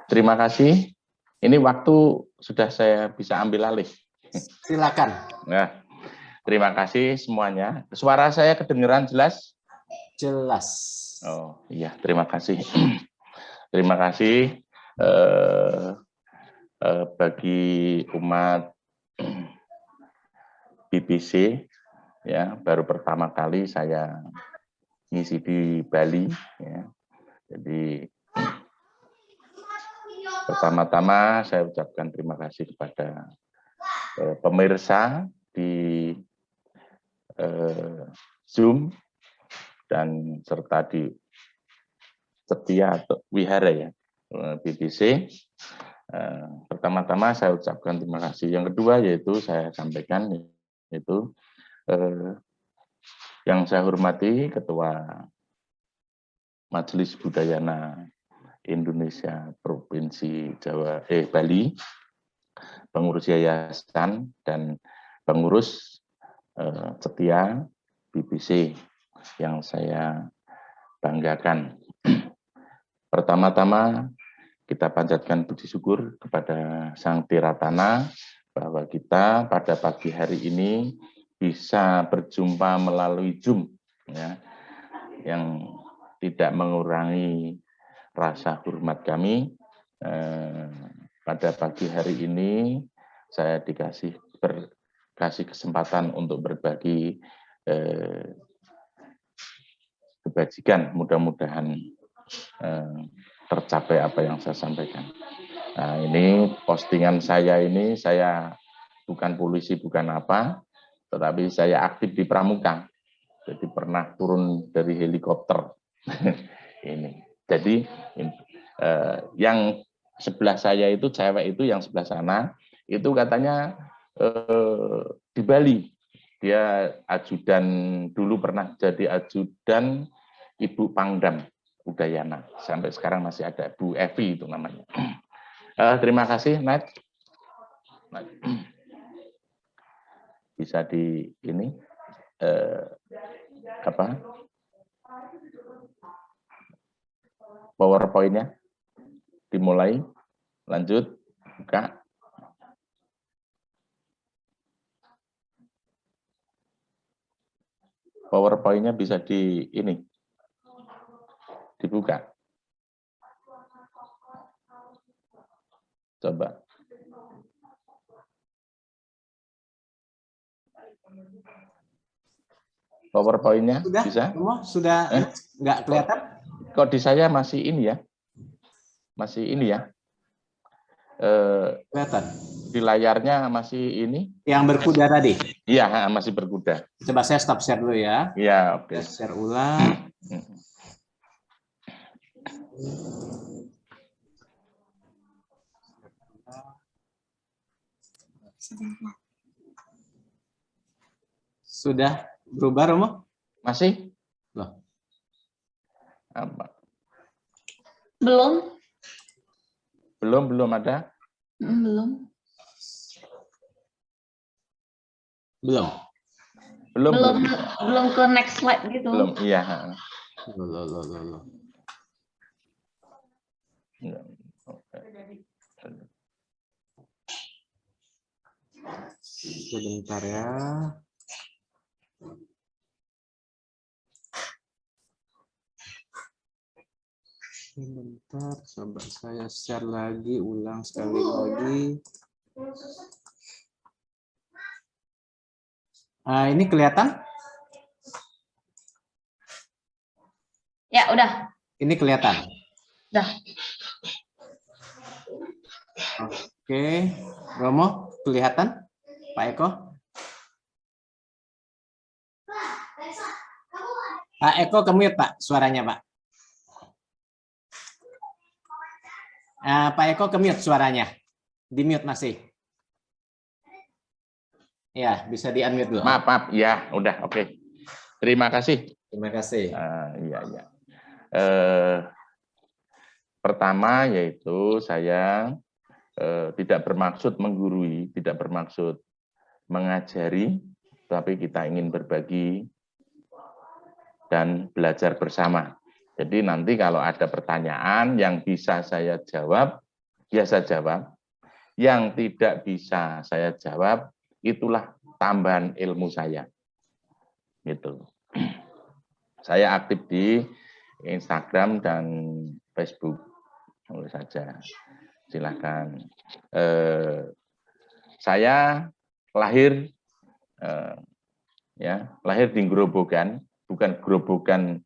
Terima kasih. Ini waktu sudah saya bisa ambil alih. Silakan. Nah, terima kasih semuanya. Suara saya kedengeran jelas? Jelas. Oh iya, terima kasih. Terima kasih bagi umat BBC, ya, baru pertama kali saya ngisi di Bali, ya. Jadi pertama-tama saya ucapkan terima kasih kepada pemirsa di Zoom dan serta di setia atau wihara, ya, BBC. Pertama-tama saya ucapkan terima kasih. Yang kedua yaitu saya sampaikan yaitu yang saya hormati Ketua Majelis Budayana Indonesia Provinsi Bali, pengurus yayasan dan pengurus setia BBC yang saya banggakan. Pertama-tama kita panjatkan puji syukur kepada Sang Tiratana bahwa kita pada pagi hari ini bisa berjumpa melalui Zoom, ya, yang tidak mengurangi rasa hormat kami. Pada pagi hari ini saya dikasih kesempatan untuk berbagi kebajikan, mudah-mudahan tercapai apa yang saya sampaikan. Nah, ini postingan saya ini, saya bukan polisi, bukan apa, tetapi saya aktif di pramuka. Jadi pernah turun dari helikopter. Ini. Jadi yang sebelah saya itu, cewek itu yang sebelah sana, itu katanya di Bali. Dia ajudan, dulu pernah jadi ajudan Ibu Pangdam Udayana. Sampai sekarang masih ada, Bu Evi itu namanya. Terima kasih, Nat. Bisa di ini apa? PowerPoint-nya dimulai, lanjut, buka. PowerPoint-nya bisa di ini, dibuka. Coba. PowerPoint-nya bisa? Sudah nggak kelihatan? Kok di saya masih ini ya? Masih ini ya? Kelihatan. Di layarnya masih ini? Yang berkuda tadi? Iya, masih berkuda. Coba saya stop share dulu ya. Iya, oke. Share ulang. Sudah berubah, Romo? Masih? Loh. Apa? Belum. Belum ada? Belum. Belum ke next slide gitu. Belum, iya. Loh. Sebentar ya. Sebentar, coba saya share lagi, ulang sekali lagi. Nah, ini kelihatan? Ya, udah. Ini kelihatan? Udah. Oke, Romo, kelihatan? Pak Eko? Pak Eko ke-mute, Pak, suaranya, Pak. Pak Eko ke-mute suaranya. Di-mute masih. Ya, bisa di-unmute dulu. Maaf, ya, udah, oke. Terima kasih. Terima kasih. Iya. Pertama yaitu saya tidak bermaksud menggurui, tidak bermaksud mengajari, tapi kita ingin berbagi dan belajar bersama. Jadi nanti kalau ada pertanyaan yang bisa saya jawab, ya saya jawab. Yang tidak bisa saya jawab, itulah tambahan ilmu saya. Gitu. Saya aktif di Instagram dan Facebook. Boleh saja. Silakan. Saya lahir lahir di Grobogan, bukan Grobogan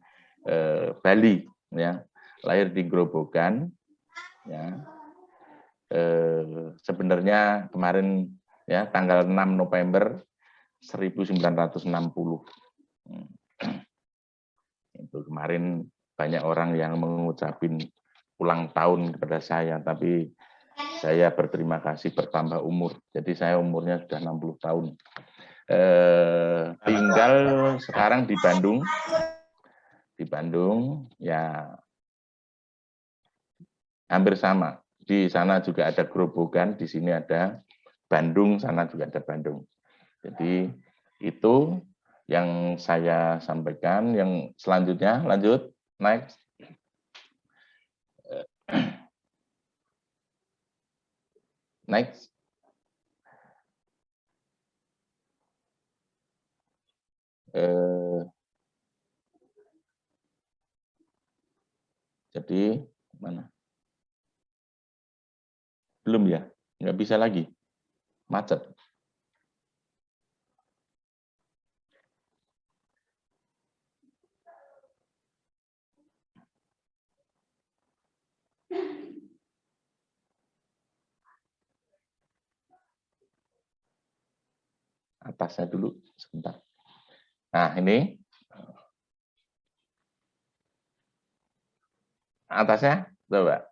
Bali, ya. Lahir di Grobogan, ya. Sebenarnya kemarin ya tanggal 6 November 1960. Itu kemarin banyak orang yang mengucapin ulang tahun kepada saya, tapi saya berterima kasih bertambah umur. Jadi saya umurnya sudah 60 tahun. Tinggal sekarang di Bandung. Di Bandung ya hampir sama. Di sana juga ada Grobogan, di sini ada Bandung, sana juga ada Bandung. Jadi itu yang saya sampaikan. Yang selanjutnya, lanjut, next. Next. Jadi mana? Belum ya, nggak bisa lagi, macet. Atasnya dulu sebentar. Nah ini atasnya coba.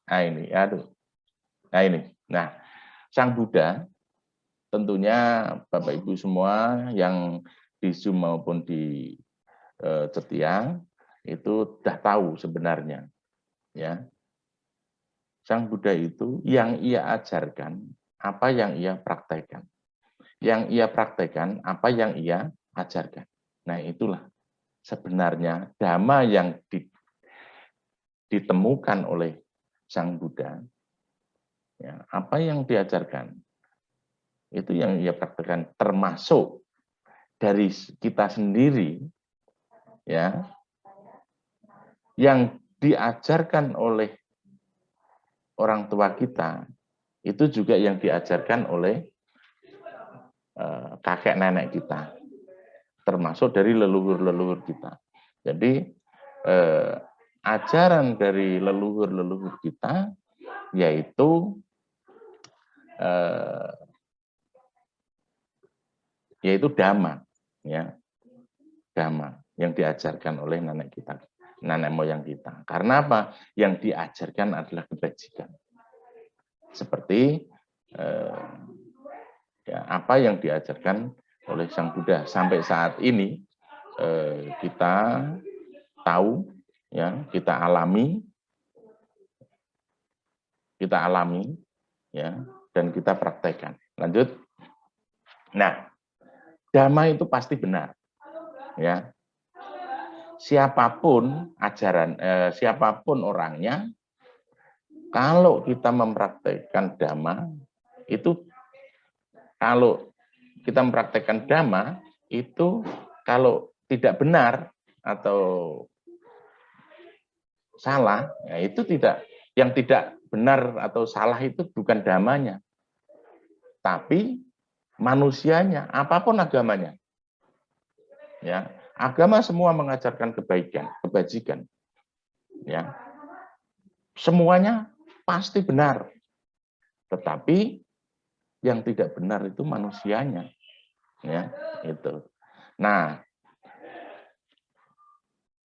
Nah ini, aduh. Nah ini. Nah, Sang Buddha tentunya Bapak Ibu semua yang di Zoom maupun di Cetia itu sudah tahu sebenarnya, ya. Sang Buddha itu yang ia ajarkan, apa yang ia praktekkan. Yang ia praktekkan, apa yang ia ajarkan. Nah, itulah sebenarnya dhamma yang ditemukan oleh Sang Buddha. Ya, apa yang diajarkan, itu yang ia praktekkan, termasuk dari kita sendiri, ya, yang diajarkan oleh orang tua kita, itu juga yang diajarkan oleh kakek nenek kita, termasuk dari leluhur-leluhur kita. Jadi ajaran dari leluhur-leluhur kita yaitu dhamma, ya, dhamma yang diajarkan oleh nenek kita, nenek moyang kita. Karena apa? Yang diajarkan adalah kebajikan. Seperti ya, apa yang diajarkan oleh Sang Buddha sampai saat ini kita tahu, ya, kita alami, ya, dan kita praktekkan. Lanjut. Nah, dhamma itu pasti benar, ya. Siapapun ajaran, siapapun orangnya, kalau kita mempraktekkan dhamma itu, kalau kita mempraktekkan dhamma itu, kalau tidak benar atau salah, ya itu tidak, yang tidak benar atau salah itu bukan dhammanya, tapi manusianya, apapun agamanya. Ya, agama semua mengajarkan kebaikan, kebajikan. Ya. Semuanya pasti benar. Tetapi yang tidak benar itu manusianya. Ya, itu. Nah,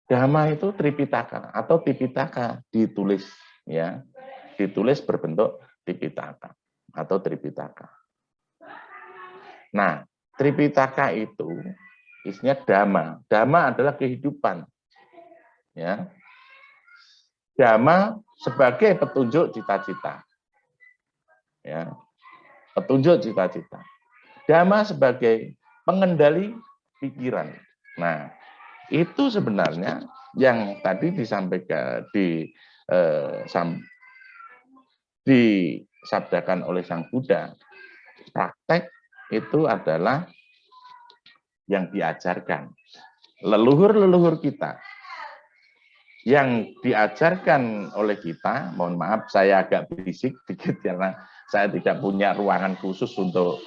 dhamma itu Tripitaka atau Tipitaka ditulis, ya. Ditulis berbentuk Tipitaka atau Tripitaka. Nah, Tripitaka itu isinya dhamma. Dhamma adalah kehidupan. Ya. Dhamma sebagai petunjuk cita-cita. Ya. Petunjuk cita-cita. Dhamma sebagai pengendali pikiran. Nah, Itu sebenarnya yang tadi disampaikan disabdakan oleh Sang Buddha. Praktek itu adalah yang diajarkan. Leluhur-leluhur kita yang diajarkan oleh kita, mohon maaf saya agak berisik sedikit karena saya tidak punya ruangan khusus untuk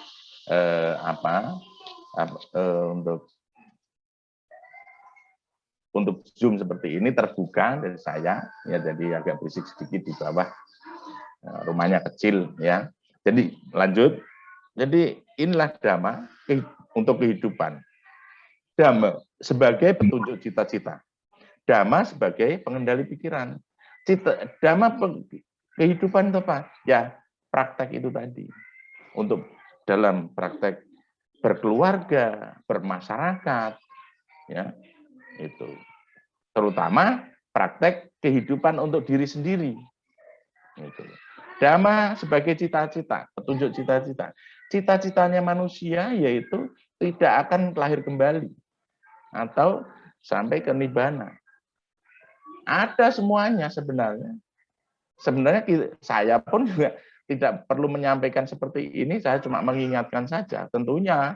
untuk Zoom seperti ini terbuka dari saya, ya jadi agak berisik sedikit di bawah, rumahnya kecil ya. Jadi lanjut, jadi inilah Dhamma untuk kehidupan. Dhamma sebagai petunjuk cita-cita. Dhamma sebagai pengendali pikiran. Dhamma kehidupan itu apa? Ya, praktek itu tadi. Untuk dalam praktek berkeluarga, bermasyarakat, ya, itu. Terutama praktek kehidupan untuk diri sendiri. Itu. Dhamma sebagai cita-cita, petunjuk cita-cita. Cita-citanya manusia yaitu tidak akan lahir kembali atau sampai ke nibbana. Ada semuanya sebenarnya. Sebenarnya saya pun juga tidak perlu menyampaikan seperti ini, saya cuma mengingatkan saja. Tentunya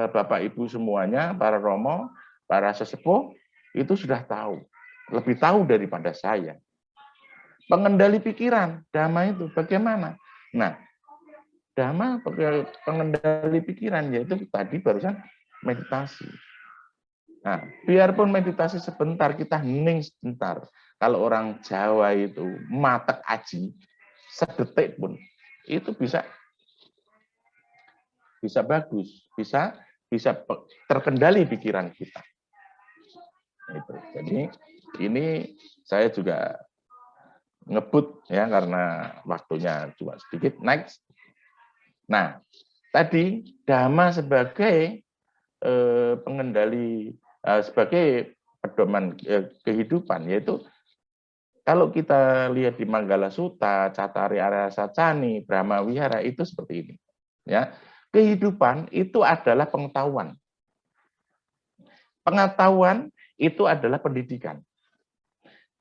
Bapak Ibu semuanya, para romo, para sesepuh, itu sudah tahu. Lebih tahu daripada saya. Pengendali pikiran, Dhamma itu bagaimana? Nah, Dhamma pengendali pikiran, yaitu tadi barusan meditasi. Nah, biarpun meditasi sebentar, kita hening sebentar. Kalau orang Jawa itu matek aji, sedetik pun itu bisa bagus, bisa terkendali pikiran kita. Itu. Jadi ini saya juga ngebut ya karena waktunya cuma sedikit. Next. Nah, tadi Dhamma sebagai pengendali sebagai pedoman kehidupan, yaitu kalau kita lihat di Manggala Sutta, Cattari Arya-Sacani, Brahma Wihara itu seperti ini. Ya, kehidupan itu adalah pengetahuan. Pengetahuan itu adalah pendidikan.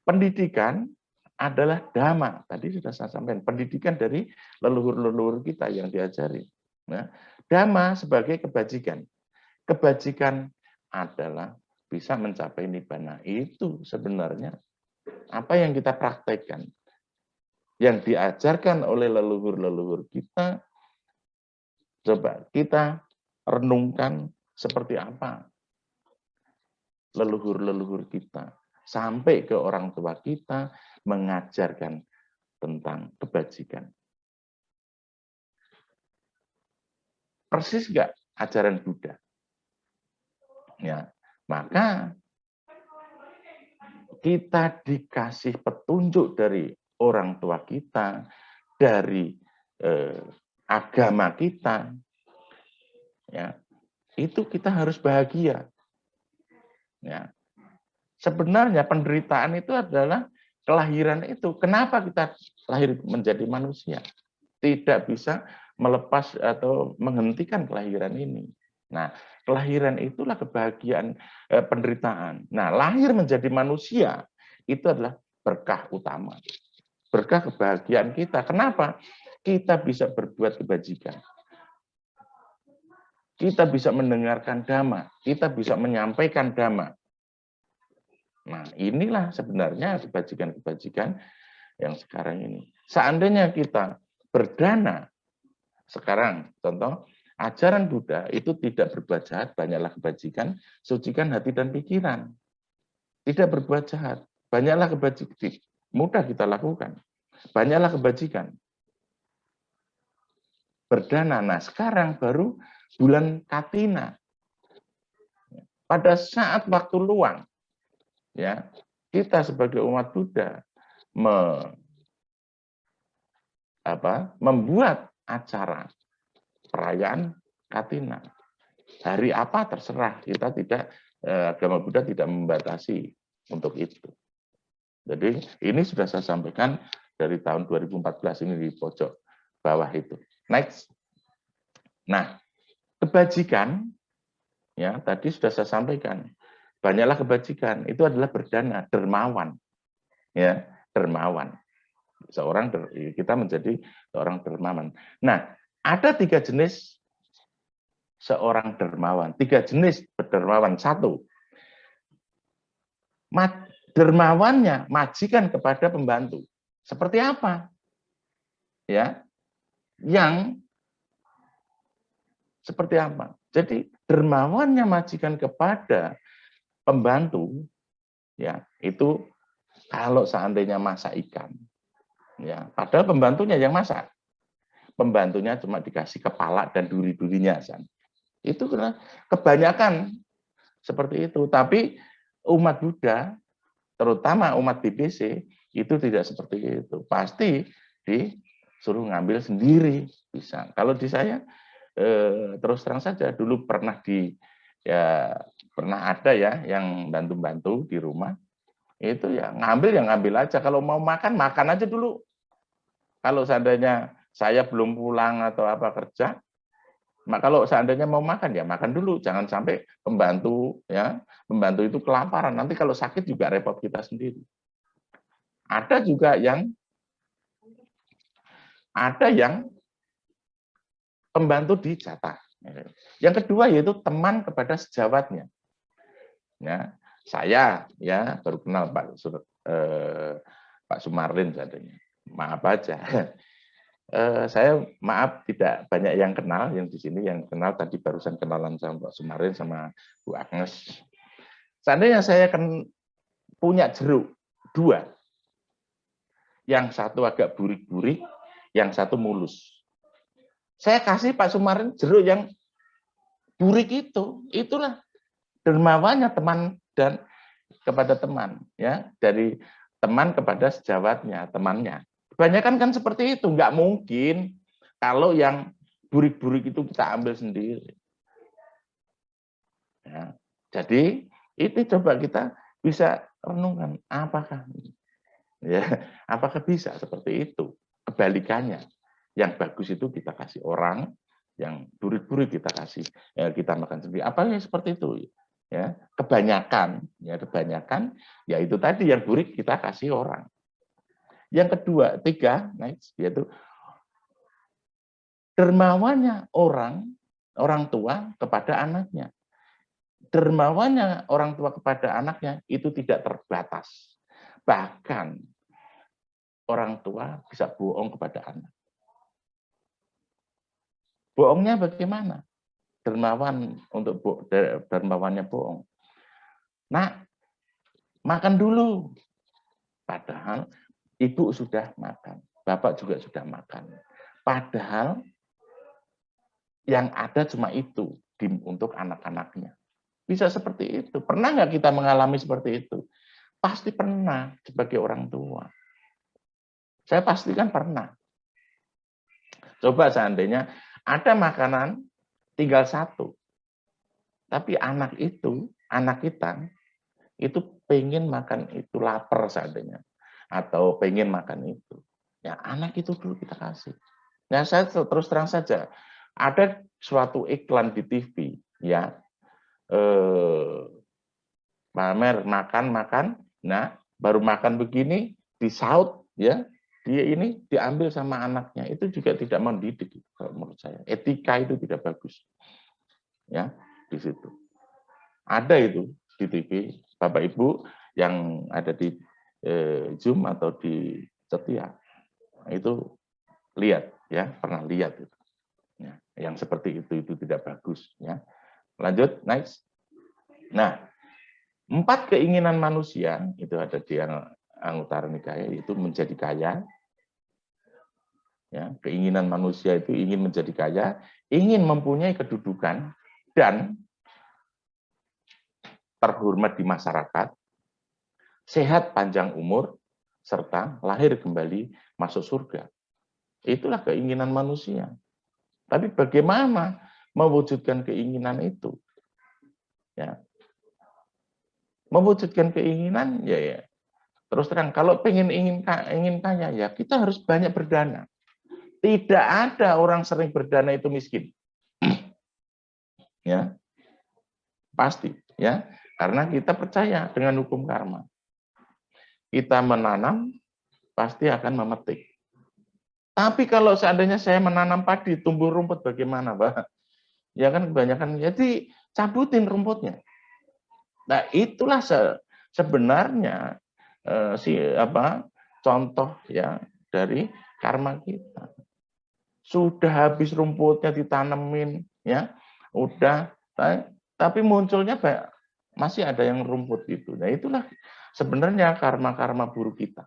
Pendidikan adalah Dhamma. Tadi sudah saya sampaikan, pendidikan dari leluhur-leluhur kita yang diajari. Nah, Dhamma sebagai kebajikan. Kebajikan adalah bisa mencapai nibbana. Itu sebenarnya apa yang kita praktekkan. Yang diajarkan oleh leluhur-leluhur kita, coba kita renungkan seperti apa leluhur-leluhur kita. Sampai ke orang tua kita mengajarkan tentang kebajikan. Persis nggak ajaran Buddha? Ya, maka kita dikasih petunjuk dari orang tua kita, dari agama kita, ya itu kita harus bahagia. Ya, sebenarnya penderitaan itu adalah kelahiran itu. Kenapa kita lahir menjadi manusia? Tidak bisa melepas atau menghentikan kelahiran ini. Nah, kelahiran itulah kebahagiaan penderitaan. Nah, lahir menjadi manusia itu adalah berkah utama. Berkah kebahagiaan kita. Kenapa? Kita bisa berbuat kebajikan. Kita bisa mendengarkan Dhamma. Kita bisa menyampaikan Dhamma. Nah, inilah sebenarnya kebajikan-kebajikan yang sekarang ini. Seandainya kita berdana, sekarang contoh, ajaran Buddha itu tidak berbuat jahat, banyaklah kebajikan, sucikan hati dan pikiran. Tidak berbuat jahat, banyaklah kebajikan, mudah kita lakukan. Banyaklah kebajikan. Berdana, nah sekarang baru bulan Katina. Pada saat waktu luang, ya kita sebagai umat Buddha membuat acara perayaan Katina. Hari apa terserah, kita tidak, agama Buddha tidak membatasi untuk itu. Jadi ini sudah saya sampaikan dari tahun 2014 ini di pojok bawah itu. Next. Nah, kebajikan ya tadi sudah saya sampaikan. banyaklah kebajikan. Itu adalah berdana, dermawan. Ya, dermawan. Kita menjadi seorang dermawan. Nah, ada 3 jenis seorang dermawan. 3 jenis dermawan. 1, dermawannya majikan kepada pembantu. Seperti apa? Ya, yang seperti apa? Jadi dermawannya majikan kepada pembantu, ya itu kalau seandainya masak ikan, ya padahal pembantunya yang masak, pembantunya cuma dikasih kepala dan duri-durinya, itu kebanyakan seperti itu. Tapi umat Buddha, terutama umat BBC, itu tidak seperti itu. Pasti disuruh ngambil sendiri bisa. Kalau di saya terus terang saja dulu pernah ada ya yang bantu-bantu di rumah, itu ya ngambil aja. Kalau mau makan aja dulu. Kalau seandainya saya belum pulang atau apa kerja, kalau seandainya mau makan ya makan dulu. Jangan sampai pembantu itu kelaparan. Nanti kalau sakit juga repot kita sendiri. Ada juga yang pembantu dijatah. Yang kedua yaitu teman kepada sejawatnya. Ya, saya ya baru kenal Pak Sumarlin seadanya. Maaf aja. Saya maaf tidak banyak yang kenal yang di sini, yang kenal tadi barusan kenalan sama Pak Sumarlin sama Bu Agnes. Seandainya saya punya jeruk 2. Yang satu agak burik-burik, yang satu mulus. Saya kasih Pak Sumarlin jeruk yang burik itu. Itulah dermawannya teman dan kepada teman, ya, dari teman kepada sejawatnya, temannya. Kebanyakan kan seperti itu, nggak mungkin kalau yang burik-burik itu kita ambil sendiri. Ya, jadi itu coba kita bisa renungkan apakah bisa seperti itu. Kebalikannya, yang bagus itu kita kasih orang, yang burik-burik kita kasih, kita makan sendiri. Apalagi seperti itu. Ya, kebanyakan ya itu tadi yang burik kita kasih orang. Yang kedua, 3, yaitu dermawannya orang tua kepada anaknya. Dermawannya orang tua kepada anaknya itu tidak terbatas. Bahkan orang tua bisa bohong kepada anak. Bohongnya bagaimana? Dermawannya bohong. Nah, makan dulu. Padahal ibu sudah makan, bapak juga sudah makan. Padahal yang ada cuma itu untuk anak-anaknya. Bisa seperti itu. Pernah nggak kita mengalami seperti itu? Pasti pernah sebagai orang tua. Saya pastikan pernah. Coba seandainya ada makanan tinggal 1. Tapi anak kita itu pengen makan itu, lapar seandainya. Atau pengen makan itu. Ya anak itu dulu kita kasih. Nah saya terus terang saja, ada suatu iklan di TV, ya, pamer makan, nah baru makan begini, disaut, ya, dia ini diambil sama anaknya, itu juga tidak mendidik kalau menurut saya. Etika itu tidak bagus, ya, di situ. Ada itu di TV, Bapak Ibu yang ada di Zoom atau di Setia, itu lihat, ya, pernah lihat itu, ya, yang seperti itu tidak bagus, ya. Lanjut, next. Nah, 4 keinginan manusia itu ada di Anguttara Nikaya, itu menjadi kaya. Ya, keinginan manusia itu ingin menjadi kaya, ingin mempunyai kedudukan dan terhormat di masyarakat, sehat panjang umur, serta lahir kembali masuk surga. Itulah keinginan manusia. Tapi bagaimana mewujudkan keinginan itu? Ya. Mewujudkan keinginan, ya. Terus terang, kalau ingin kaya, ya kita harus banyak berdana. Tidak ada orang sering berdana itu miskin. Ya. Pasti, ya. Karena kita percaya dengan hukum karma. Kita menanam, pasti akan memetik. Tapi kalau seandainya saya menanam padi, tumbuh rumput bagaimana, Pak? Ya kan kebanyakan, jadi cabutin rumputnya. Nah, itulah sebenarnya contoh ya dari karma kita. Sudah habis rumputnya ditanemin, ya, udah, tapi munculnya masih ada yang rumput itu. Nah, itulah sebenarnya karma-karma buruk kita.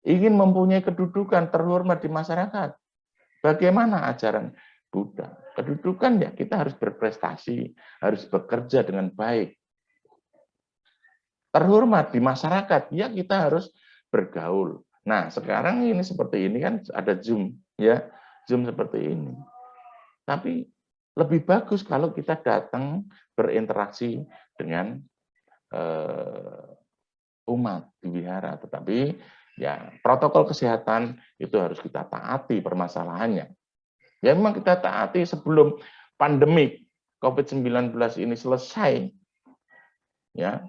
Ingin mempunyai kedudukan terhormat di masyarakat. Bagaimana ajaran Buddha? Kedudukan ya kita harus berprestasi, harus bekerja dengan baik. Terhormat di masyarakat, ya kita harus bergaul. Nah, sekarang ini seperti ini kan ada Zoom, ya. Zoom seperti ini. Tapi lebih bagus kalau kita datang berinteraksi dengan umat di wihara, tetapi ya protokol kesehatan itu harus kita taati permasalahannya. Ya memang kita taati sebelum pandemi COVID-19 ini selesai, ya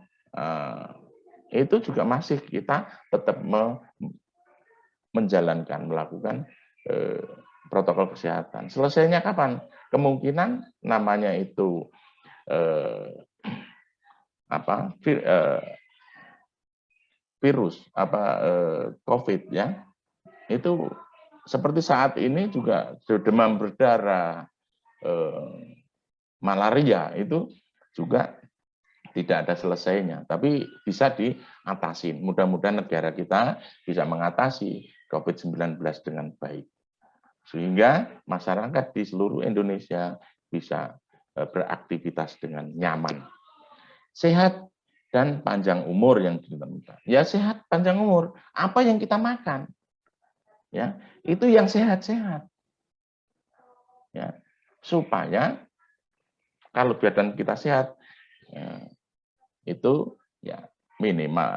itu juga masih kita tetap melakukan protokol kesehatan. Selesainya kapan? Kemungkinan namanya itu virus COVID ya, itu seperti saat ini juga demam berdarah, malaria itu juga tidak ada selesainya, tapi bisa diatasi. Mudah-mudahan negara kita bisa mengatasi COVID-19 dengan baik, sehingga masyarakat di seluruh Indonesia bisa beraktivitas dengan nyaman, sehat, dan panjang umur yang ditentukan. Ya sehat, panjang umur. Apa yang kita makan, ya itu yang sehat-sehat. Ya, supaya kalau badan kita sehat, ya, itu ya minimal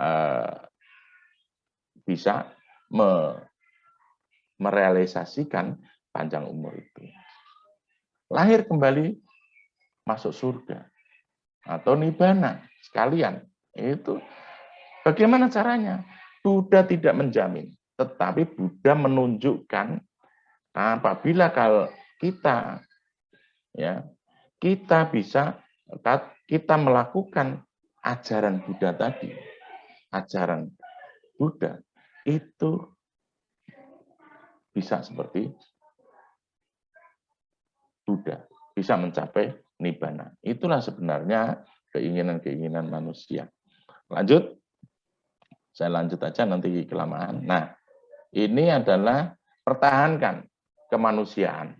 bisa merealisasikan panjang umur itu. Lahir kembali masuk surga atau nibbana sekalian. Itu bagaimana caranya? Buddha tidak menjamin, tetapi Buddha menunjukkan apabila kalau kita kita melakukan ajaran Buddha tadi, ajaran Buddha itu bisa seperti Buddha, bisa mencapai nibbana. Itulah sebenarnya keinginan-keinginan manusia. Lanjut, saya lanjut aja nanti kelamaan. Nah, ini adalah pertahankan kemanusiaan.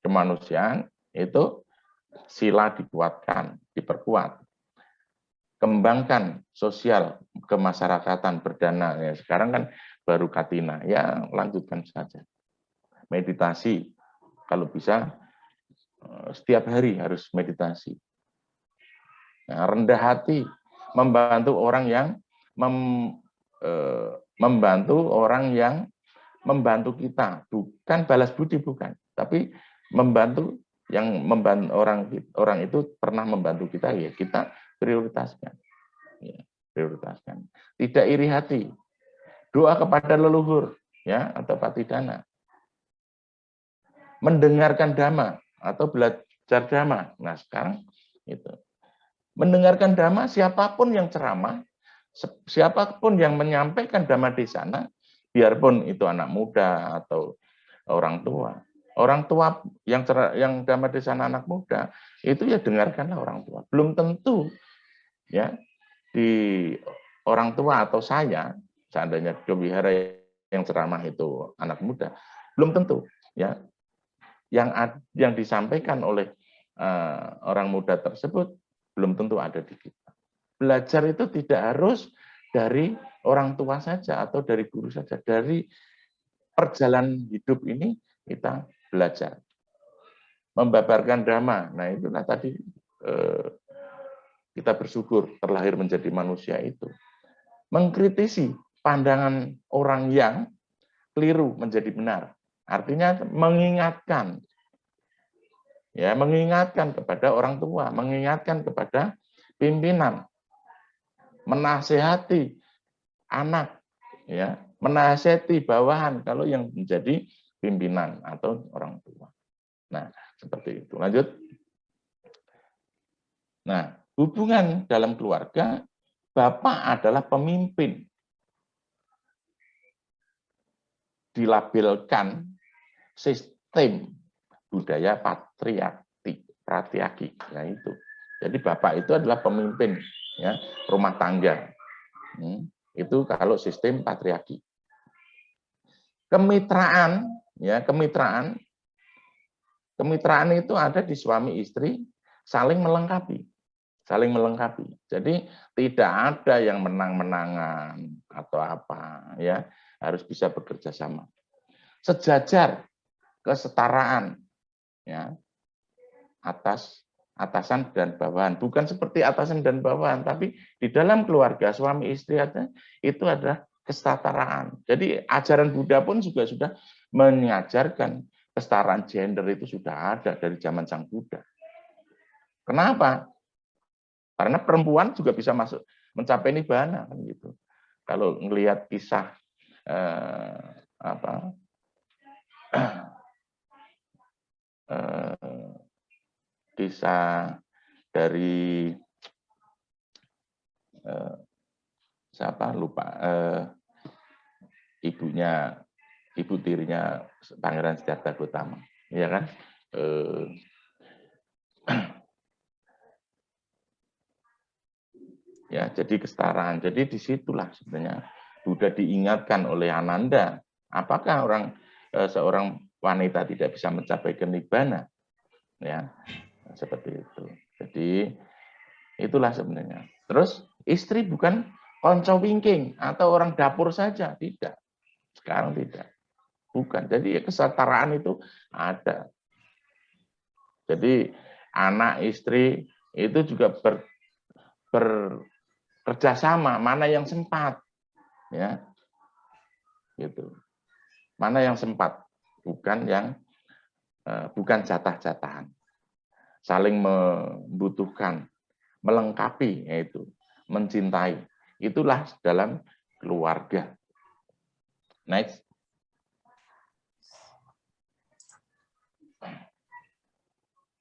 Kemanusiaan itu sila dikuatkan, diperkuat. Kembangkan sosial kemasyarakatan berdana. Ya, sekarang kan baru Katina, ya lanjutkan saja. Meditasi, kalau bisa setiap hari harus meditasi. Nah, rendah hati, membantu orang yang membantu kita, bukan balas budi, bukan, tapi membantu yang membantu orang itu pernah membantu kita, ya kita prioritaskan, ya, prioritaskan. Tidak iri hati, doa kepada leluhur, ya atau patidana, mendengarkan dhamma atau belajar dhamma. Nah sekarang itu mendengarkan dhamma, siapapun yang ceramah, siapapun yang menyampaikan dhamma di sana, biarpun itu anak muda atau orang tua yang dhamma di sana anak muda, itu ya dengarkanlah orang tua. Belum tentu ya di orang tua atau saya, seandainya ke wihara yang ceramah itu anak muda, belum tentu ya yang disampaikan oleh orang muda tersebut belum tentu ada di kita. Belajar itu tidak harus dari orang tua saja atau dari guru saja. Dari perjalanan hidup ini kita belajar. Membabarkan dhamma. Nah itulah tadi kita bersyukur terlahir menjadi manusia itu. Mengkritisi pandangan orang yang keliru menjadi benar. Artinya mengingatkan kepada orang tua, mengingatkan kepada pimpinan, menasehati anak, ya, menasehati bawahan kalau yang menjadi pimpinan atau orang tua. Nah, seperti itu. Lanjut. Nah, hubungan dalam keluarga, bapak abilik pemimpin. Dilabelkan sistem budaya patriarki, ya itu. Jadi bapak itu adalah pemimpin, ya, rumah tangga. Itu kalau sistem patriarki. Kemitraan, ya, kemitraan itu ada di suami istri saling melengkapi. Saling melengkapi. Jadi tidak ada yang menang-menangan atau apa, ya. Harus bisa bekerja sama. Sejajar, kesetaraan, ya, atasan dan bawahan. Bukan seperti atasan dan bawahan, tapi di dalam keluarga suami istri itu ada kesetaraan. Jadi ajaran Buddha pun juga sudah mengajarkan kesetaraan gender, itu sudah ada dari zaman Sang Buddha. Kenapa? Karena perempuan juga bisa masuk mencapai nibbana, kan gitu. Kalau melihat kisah kisah dari siapa lupa, ibu tirinya Pangeran Siddhartha Gautama, ya kan? Ya, jadi kesetaraan. Jadi disitulah sebenarnya Buddha diingatkan oleh Ananda, apakah seorang wanita tidak bisa mencapai nibbana, ya, seperti itu. Jadi itulah sebenarnya. Terus istri bukan konco wingking atau orang dapur saja, tidak. Sekarang tidak, bukan. Jadi kesetaraan itu ada. Jadi anak istri itu juga kerjasama, mana yang sempat, ya, gitu. Mana yang sempat, bukan jatah-jatahan. Saling membutuhkan, melengkapi, yaitu mencintai. Itulah dalam keluarga. Next.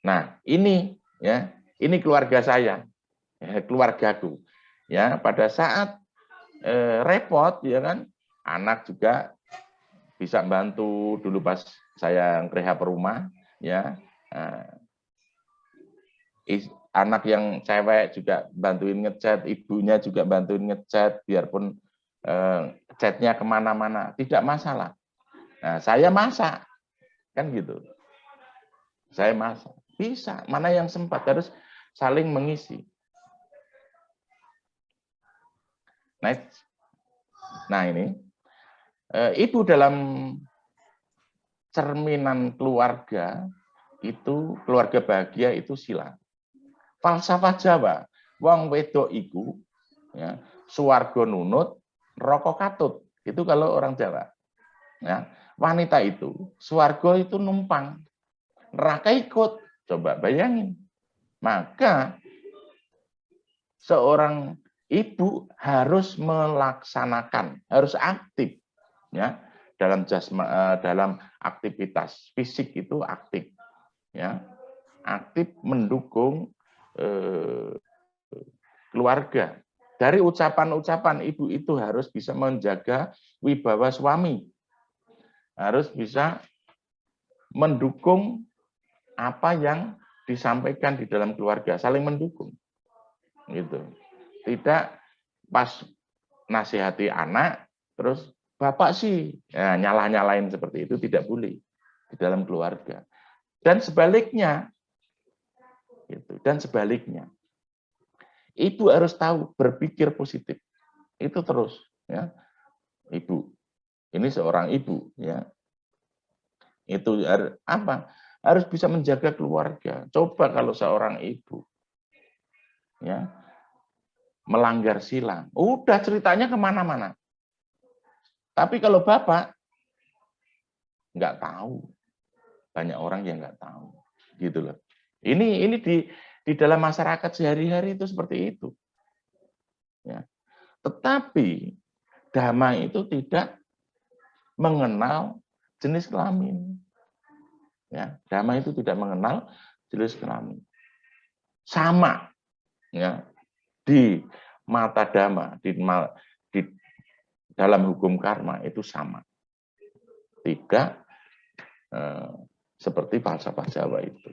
Nah, ini, ya, ini keluarga saya, ya, keluargaku. Ya, pada saat repot, ya kan, anak juga bisa bantu. Dulu pas saya rehab rumah, ya, anak yang cewek juga bantuin ngecat, ibunya juga bantuin ngecat, biarpun catnya kemana-mana, tidak masalah. Nah, saya masak, kan gitu. Saya masak, bisa. Mana yang sempat, harus saling mengisi. Nah ini, ibu dalam cerminan keluarga itu, keluarga bahagia itu sila. Falsafah Jawa, wong wedok iku, ya, suwarga nunut, neraka katut. Itu kalau orang Jawa. Ya, wanita itu, suwarga itu numpang, neraka ikut. Coba bayangin. Maka seorang ibu harus melaksanakan, harus aktif, ya, dalam aktivitas fisik itu aktif, ya, aktif mendukung keluarga. Dari ucapan-ucapan ibu itu harus bisa menjaga wibawa suami, harus bisa mendukung apa yang disampaikan di dalam keluarga, saling mendukung. Gitu. Tidak pas nasihati anak terus bapak sih, ya, nyalah-nyalain, seperti itu tidak boleh di dalam keluarga. Dan sebaliknya, gitu. Dan sebaliknya, ibu harus tahu berpikir positif. Itu terus, ya. Ibu, ini seorang ibu, ya. Itu apa? Harus bisa menjaga keluarga. Coba kalau seorang ibu, ya, melanggar sila, udah ceritanya kemana-mana. Tapi kalau bapak nggak tahu, banyak orang yang nggak tahu, gitu loh. Ini di dalam masyarakat sehari-hari itu seperti itu. Ya. Tetapi damai itu tidak mengenal jenis kelamin. Ya, damai itu tidak mengenal jenis kelamin. Sama, ya, di mata dhamma, di dalam hukum karma itu sama. Tidak seperti falsafah Jawa itu.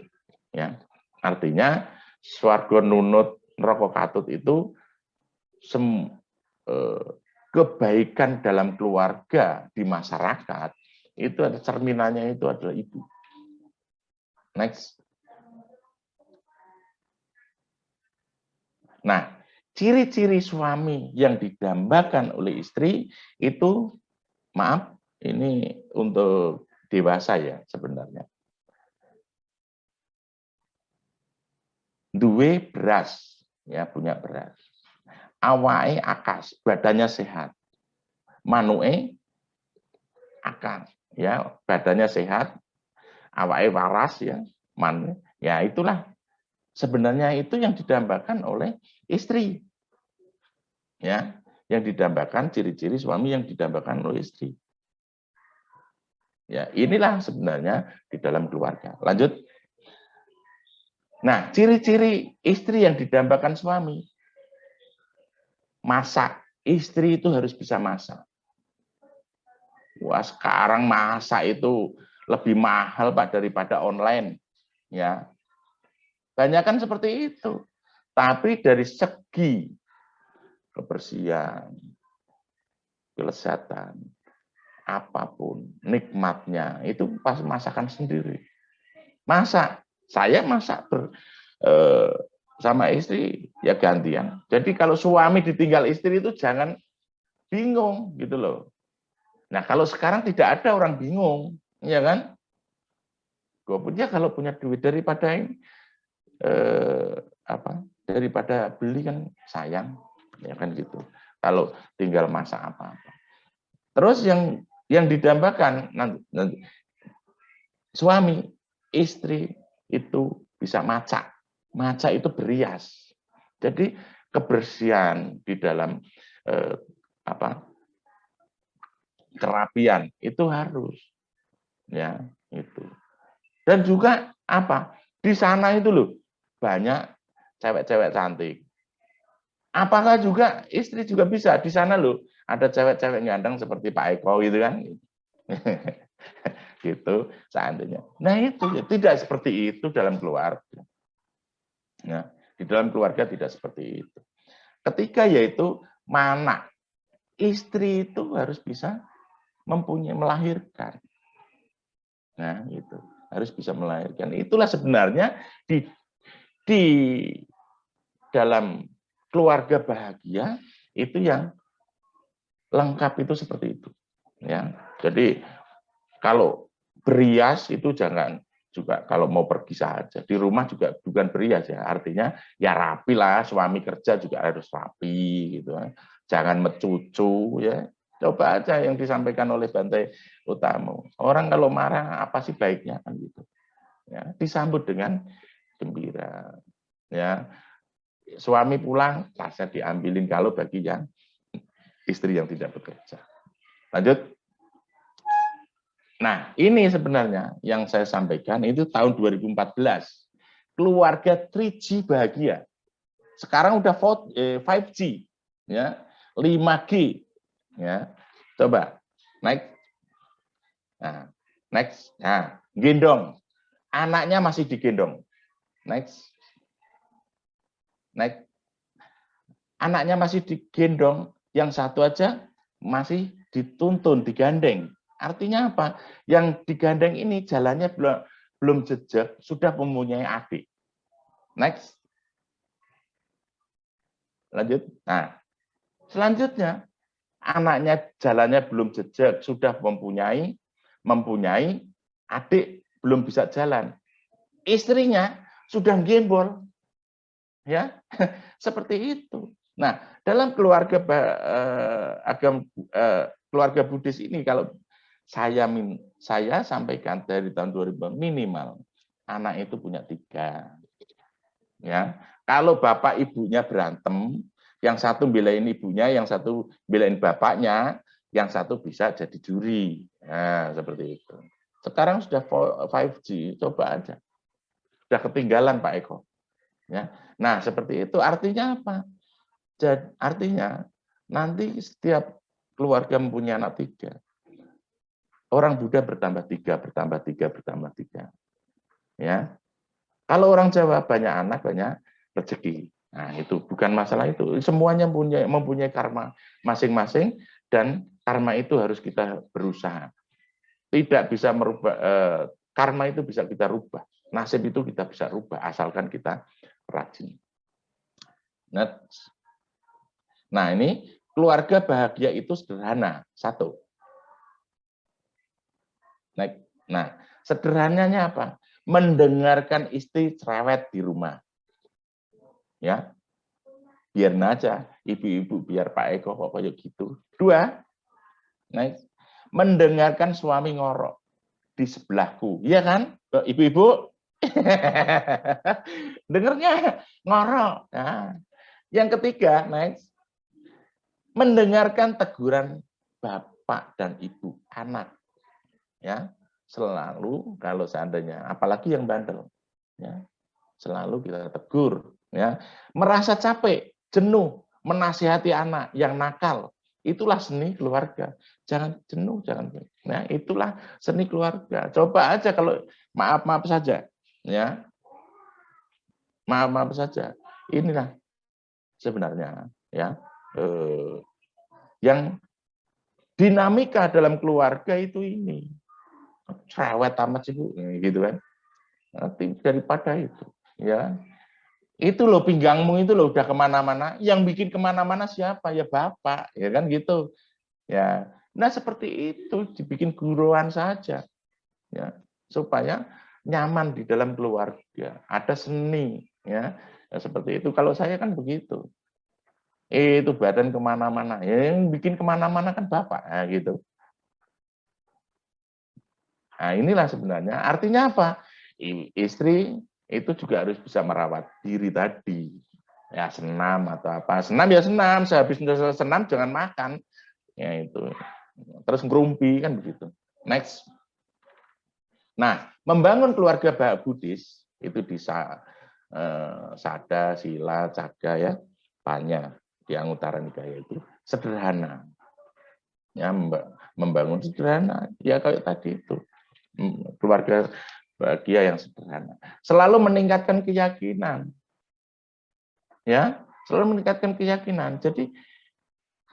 Ya, artinya swarga nunut neraka katut itu kebaikan dalam keluarga di masyarakat itu ada cerminannya, itu adalah ibu. Next. Nah, ciri-ciri suami yang didambakan oleh istri itu, maaf, ini untuk dewasa ya sebenarnya. Duwe beras, ya, punya beras. Awake akas, badannya sehat. Manue akas, ya, badannya sehat. Awake waras, ya, manu, ya, itulah sebenarnya itu yang didambakan oleh istri. Ya, yang didambakan, ciri-ciri suami yang didambakan oleh istri. Ya, inilah sebenarnya di dalam keluarga. Lanjut. Nah, ciri-ciri istri yang didambakan suami. Masak. Istri itu harus bisa masak. Wah, sekarang masak itu lebih mahal Pak daripada online. Ya. Banyak kan seperti itu. Tapi dari segi kebersihan, kelezatan, apapun, nikmatnya, itu pas masakan sendiri. Masak. Saya masak sama istri, ya gantian. Jadi kalau suami ditinggal istri itu jangan bingung gitu loh. Nah, kalau sekarang tidak ada orang bingung, ya kan? Gue punya kalau punya duit daripada daripada beli kan sayang, ya kan gitu. Kalau tinggal masak apa-apa. Terus yang didambakan nanti suami, istri itu bisa masak. Masak itu berias. Jadi kebersihan di dalam kerapian itu harus, ya, itu. Dan juga apa? Di sana itu loh banyak cewek-cewek cantik. Apakah juga istri juga bisa di sana loh ada cewek-cewek ganteng seperti Pak Eko gitu kan? Gitu seandainya. Nah itu ya, tidak seperti itu dalam keluarga. Ya, di dalam keluarga tidak seperti itu. Ketika yaitu mana istri itu harus bisa mempunyai melahirkan. Nah, itu harus bisa melahirkan. Itulah sebenarnya di dalam keluarga bahagia itu yang lengkap itu seperti itu. Ya, jadi kalau berias itu jangan juga kalau mau pergi saja. Di rumah juga bukan berias ya. Artinya ya rapi lah, suami kerja juga harus rapi gitu. Jangan mecucu ya. Coba aja yang disampaikan oleh Bante Utamo. Orang kalau marah apa sih baiknya kan gitu. Ya, disambut dengan gembira. Ya. Suami pulang, tasnya diambilin kalau bagi yang istri yang tidak bekerja. Lanjut. Nah, ini sebenarnya yang saya sampaikan itu tahun 2014. Keluarga 3G bahagia. Sekarang udah 5G, ya, 5G, ya. Coba next. Nah, next. Nah, gendong. Anaknya masih digendong. Next. Next. Anaknya masih digendong, yang satu aja masih dituntun, digandeng. Artinya apa? Yang digandeng ini jalannya belum jejak, sudah mempunyai adik. Next. Lanjut. Nah, selanjutnya anaknya jalannya belum jejak, sudah mempunyai adik, belum bisa jalan. Istrinya sudah gembol. Ya, seperti itu. Nah, dalam keluarga keluarga Buddhis ini kalau saya sampaikan dari tahun 2000 minimal anak itu punya 3. Ya, kalau bapak ibunya berantem, yang satu belain ibunya, yang satu belain bapaknya, yang satu bisa jadi juri. Nah, seperti itu. Sekarang sudah 5G, coba aja. Sudah ketinggalan Pak Eko. Ya. Nah, seperti itu artinya apa? Jadi, artinya nanti setiap keluarga mempunyai anak 3. Orang Buddha bertambah 3, bertambah 3, bertambah 3. Ya. Kalau orang Jawa banyak anak, banyak rezeki. Nah, itu bukan masalah itu. Semuanya mempunyai karma masing-masing dan karma itu harus kita berusaha. Tidak bisa merubah karma itu bisa kita rubah. Nasib itu kita bisa rubah asalkan kita rajin. Nah, ini keluarga bahagia itu sederhana. 1. Nah, sederhananya apa? Mendengarkan istri cerewet di rumah. Ya, biar aja ibu-ibu, biar Pak Eko kok kayak gitu. 2, mendengarkan suami ngorok di sebelahku, iya kan, ibu-ibu? Dengernya ngorok. Nah, yang ketiga, mendengarkan teguran bapak dan ibu anak. Ya, selalu kalau seandainya, apalagi yang bandel, ya, selalu kita tegur. Ya, merasa capek, jenuh, menasihati anak yang nakal, itulah seni keluarga. Jangan jenuh, jangan. Nah, itulah seni keluarga. Coba aja kalau maaf saja, ya, maaf saja. Inilah sebenarnya, ya, yang dinamika dalam keluarga itu ini. Cerewet amat sih Bu, gitu kan. Nanti daripada itu, ya. Itu loh pinggangmu itu loh udah kemana-mana. Yang bikin kemana-mana siapa? Ya bapak, ya kan gitu. Ya, nah seperti itu dibikin guruan saja, ya, supaya nyaman di dalam keluarga. Ada seni, ya, seperti itu. Kalau saya kan begitu. Itu badan kemana-mana. Ya, yang bikin kemana-mana kan bapak, ya, gitu. Nah, inilah sebenarnya artinya apa? Istri itu juga harus bisa merawat diri tadi. Ya senam atau apa. Senam ya senam, sehabis senam jangan makan. Ya itu. Terus ngerumpi kan begitu. Next. Nah, membangun keluarga Buddhis itu di Sada, Sila, Caga ya, banyak di Anguttara Nikaya itu sederhana. Ya, membangun sederhana ya kayak tadi itu. Keluarga bahagia yang sederhana. Selalu meningkatkan keyakinan. Ya, selalu meningkatkan keyakinan. Jadi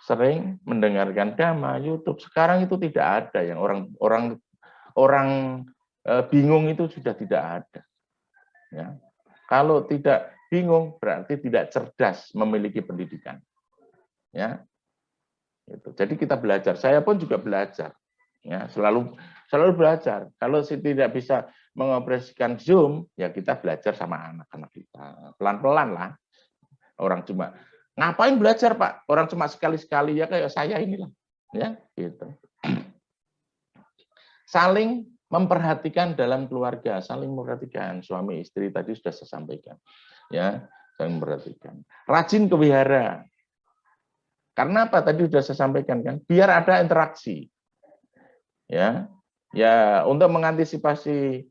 sering mendengarkan dhamma, YouTube. Sekarang itu tidak ada yang orang bingung itu sudah tidak ada. Ya. Kalau tidak bingung berarti tidak cerdas memiliki pendidikan. Ya. Itu. Jadi kita belajar. Saya pun juga belajar. Ya, selalu belajar. Kalau tidak bisa mengoperasikan Zoom, ya kita belajar sama anak-anak kita. Pelan-pelan lah. Orang cuma ngapain belajar, Pak? Orang cuma sekali-sekali ya kayak saya inilah. Ya, gitu. Saling memperhatikan dalam keluarga, saling memperhatikan suami istri tadi sudah saya sampaikan. Ya, saling memperhatikan. Rajin ke wihara. Karena apa? Tadi sudah saya sampaikan kan, biar ada interaksi. Ya, ya untuk mengantisipasi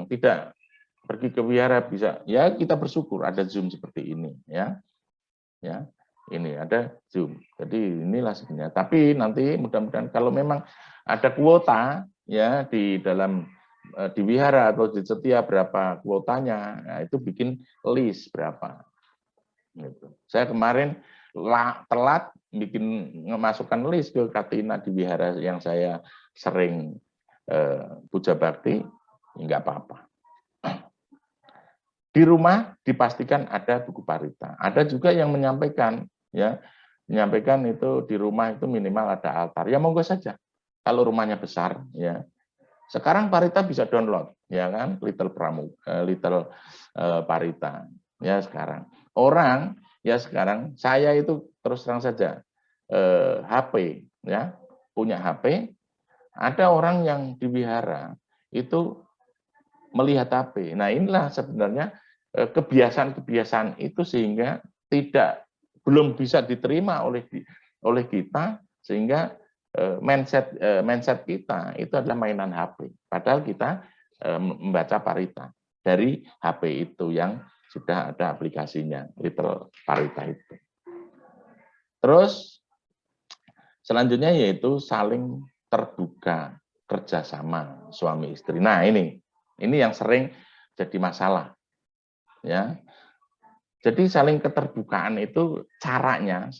tidak pergi ke wihara bisa ya kita bersyukur ada Zoom seperti ini ya ini ada Zoom jadi inilah sebenarnya tapi nanti mudah-mudahan kalau memang ada kuota ya di dalam di wihara atau di setiap berapa kuotanya nah, itu bikin list berapa gitu. Saya kemarin telat bikin memasukkan list ke Katina di wihara yang saya sering puja bakti, enggak apa-apa. Di rumah dipastikan ada buku parita. Ada juga yang menyampaikan, ya, menyampaikan itu di rumah itu minimal ada altar. Ya monggo saja. Kalau rumahnya besar, ya. Sekarang parita bisa download, ya kan, Little Parita, ya sekarang. Orang, ya sekarang saya itu terus terang saja HP, ya, punya HP. Ada orang yang di wihara itu melihat HP. Nah inilah sebenarnya kebiasaan-kebiasaan itu sehingga belum bisa diterima oleh kita, sehingga mindset kita itu adalah mainan HP. Padahal kita membaca Parita dari HP itu yang sudah ada aplikasinya, Little Parita itu. Terus selanjutnya yaitu saling terbuka, kerjasama suami istri. Nah ini yang sering jadi masalah, ya. Jadi saling keterbukaan itu caranya,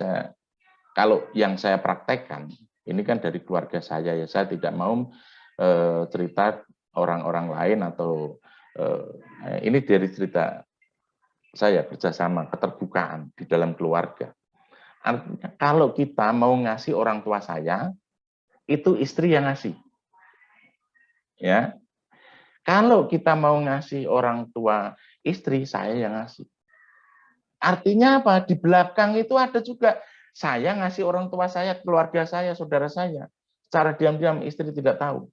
kalau yang saya praktekkan, ini kan dari keluarga saya ya, saya tidak mau cerita orang-orang lain atau ini dari cerita saya, kerjasama, keterbukaan di dalam keluarga. Artinya kalau kita mau ngasih orang tua saya, itu istri yang ngasih. Ya. Kalau kita mau ngasih orang tua istri, saya yang ngasih. Artinya apa? Di belakang itu ada juga saya ngasih orang tua saya, keluarga saya, saudara saya. Secara diam-diam istri tidak tahu.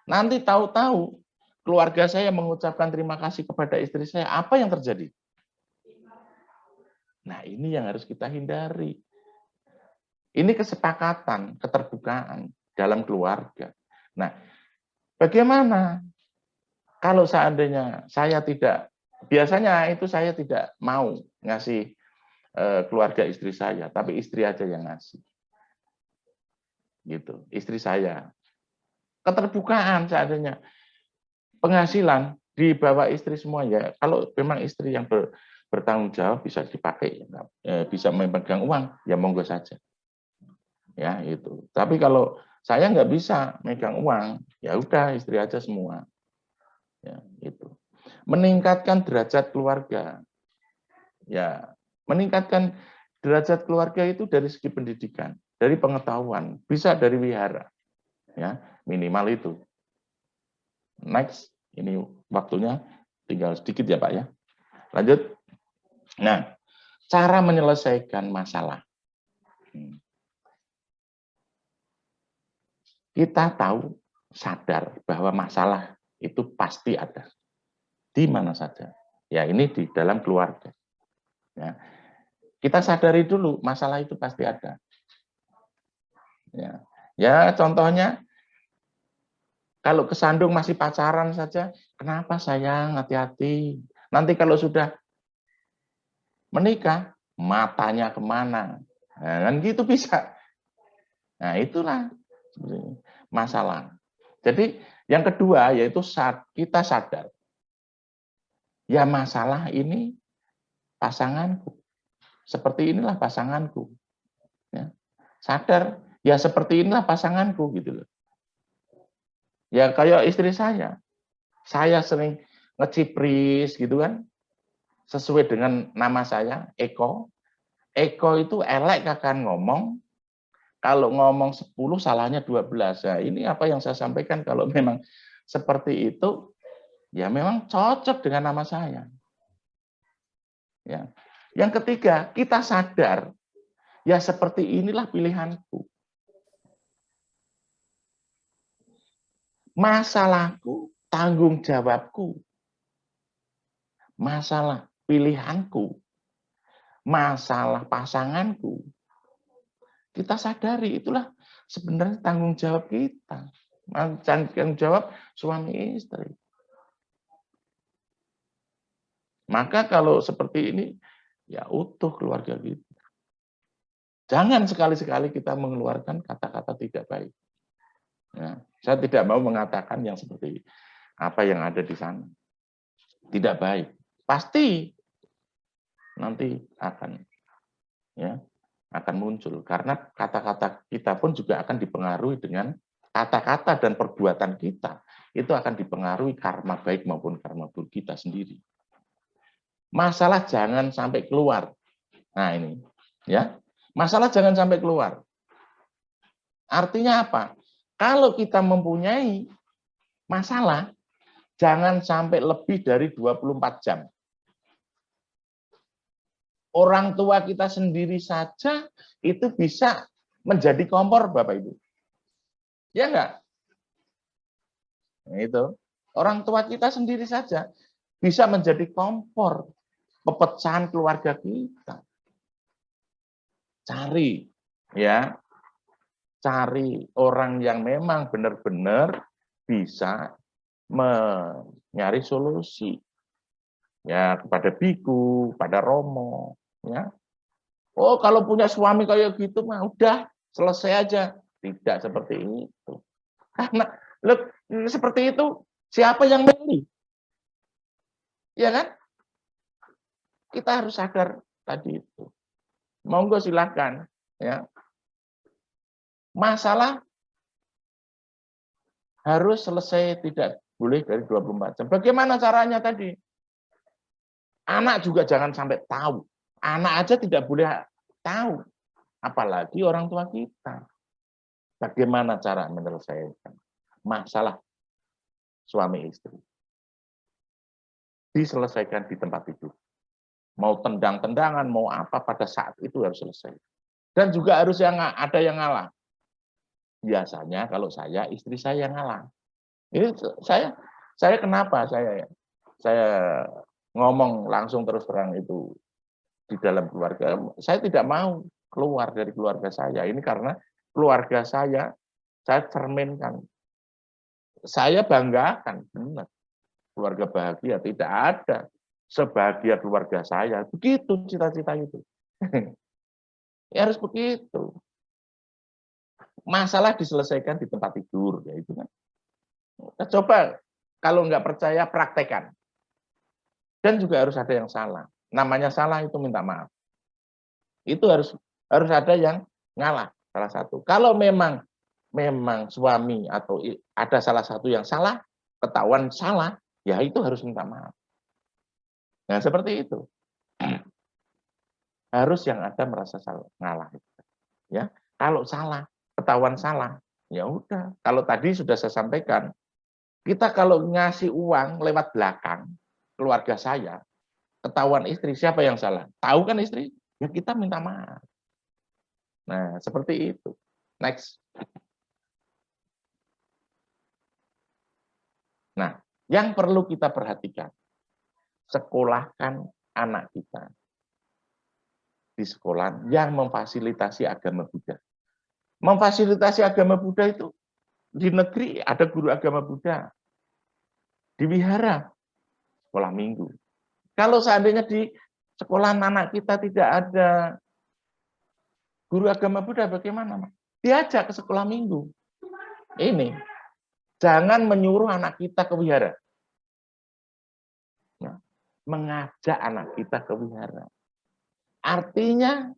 Nanti tahu-tahu keluarga saya mengucapkan terima kasih kepada istri saya. Apa yang terjadi? Nah, ini yang harus kita hindari. Ini kesepakatan, keterbukaan dalam keluarga. Nah, bagaimana kalau seandainya saya tidak, biasanya itu saya tidak mau ngasih keluarga istri saya, tapi istri aja yang ngasih. Gitu, istri saya. Keterbukaan seandainya. Penghasilan di bawah istri semua ya. Kalau memang istri yang bertanggung jawab bisa dipakai, bisa memegang uang, ya monggo saja. Ya itu. Tapi kalau saya nggak bisa megang uang, ya udah istri aja semua. Ya itu. Meningkatkan derajat keluarga. Ya, meningkatkan derajat keluarga itu dari segi pendidikan, dari pengetahuan, bisa dari wihara. Ya, minimal itu. Next, ini waktunya tinggal sedikit ya Pak ya. Lanjut. Nah, cara menyelesaikan masalah. Kita tahu, sadar bahwa masalah itu pasti ada. Di mana saja. Ya, ini di dalam keluarga. Ya. Kita sadari dulu masalah itu pasti ada. Ya, contohnya kalau kesandung masih pacaran saja, kenapa sayang, hati-hati. Nanti kalau sudah menikah, matanya kemana? Nah, kan gitu bisa. Nah, itulah masalah. Jadi yang kedua yaitu kita sadar. Ya masalah ini pasanganku. Seperti inilah pasanganku. Ya. Sadar, ya seperti inilah pasanganku gitu loh. Ya kayak istri saya sering ngecipris gitu kan, sesuai dengan nama saya, Eko. Eko itu elek akan ngomong, kalau ngomong 10 salahnya 12. Nah, ini apa yang saya sampaikan, kalau memang seperti itu, ya memang cocok dengan nama saya. Ya. Yang ketiga, kita sadar, ya seperti inilah pilihanku. Masalahku, tanggung jawabku. Masalah pilihanku. Masalah pasanganku. Kita sadari, itulah sebenarnya tanggung jawab kita. Tanggung jawab suami istri. Maka kalau seperti ini, ya utuh keluarga kita. Jangan sekali-sekali kita mengeluarkan kata-kata tidak baik. Ya, saya tidak mau mengatakan yang seperti apa yang ada di sana. Tidak baik. Pasti nanti akan muncul. Karena kata-kata kita pun juga akan dipengaruhi dengan kata-kata dan perbuatan kita. Itu akan dipengaruhi karma baik maupun karma buruk kita sendiri. Masalah jangan sampai keluar. Nah ini, ya. Masalah jangan sampai keluar. Artinya apa? Kalau kita mempunyai masalah, jangan sampai lebih dari 24 jam. Orang tua kita sendiri saja itu bisa menjadi kompor, Bapak Ibu. Ya enggak? Nah, itu. Orang tua kita sendiri saja bisa menjadi kompor pepecahan keluarga kita. Cari, ya, cari orang yang memang benar-benar bisa mencari solusi. Ya, kepada biku, pada romo, ya. Oh, kalau punya suami kayak gitu mah udah selesai aja. Tidak seperti itu. Karena seperti itu siapa yang milih? Ya kan? Kita harus sadar tadi itu. Monggo silakan, ya. Masalah harus selesai, tidak boleh dari 24 jam. Bagaimana caranya tadi? Anak juga jangan sampai tahu. Anak aja tidak boleh tahu. Apalagi orang tua kita. Bagaimana cara menyelesaikan masalah suami istri? Diselesaikan di tempat tidur. Mau tendang-tendangan, mau apa, pada saat itu harus selesai. Dan juga harus ada yang ngalah. Biasanya kalau saya, istri saya yang ngalah. Ini saya kenapa saya ngomong langsung terus terang itu di dalam keluarga. Saya tidak mau keluar dari keluarga saya. Ini karena keluarga saya cerminkan. Saya banggakan, benar. Keluarga bahagia tidak ada sebahagia keluarga saya. Begitu cita-cita itu. Ya harus begitu. Masalah diselesaikan di tempat tidur, ya itu kan. Coba kalau nggak percaya praktekkan. Dan juga harus ada yang salah. Namanya salah itu minta maaf. Itu harus ada yang ngalah salah satu. Kalau memang suami atau ada salah satu yang salah, ketahuan salah, ya itu harus minta maaf. Nah, seperti itu. Harus yang ada merasa salah, ngalah. Ya, kalau salah, ketahuan salah, ya udah. Kalau tadi sudah saya sampaikan, kita kalau ngasih uang lewat belakang keluarga saya, ketahuan istri, siapa yang salah? Tahu kan istri? Ya kita minta maaf. Nah, seperti itu. Next. Nah, yang perlu kita perhatikan, sekolahkan anak kita di sekolah yang memfasilitasi agama Buddha. Memfasilitasi agama Buddha itu di negeri ada guru agama Buddha. Di wihara, sekolah minggu. Kalau seandainya di sekolah anak kita tidak ada guru agama Buddha, bagaimana? Diajak ke sekolah minggu. Ini, jangan menyuruh anak kita ke wihara. Nah, mengajak anak kita ke wihara. Artinya,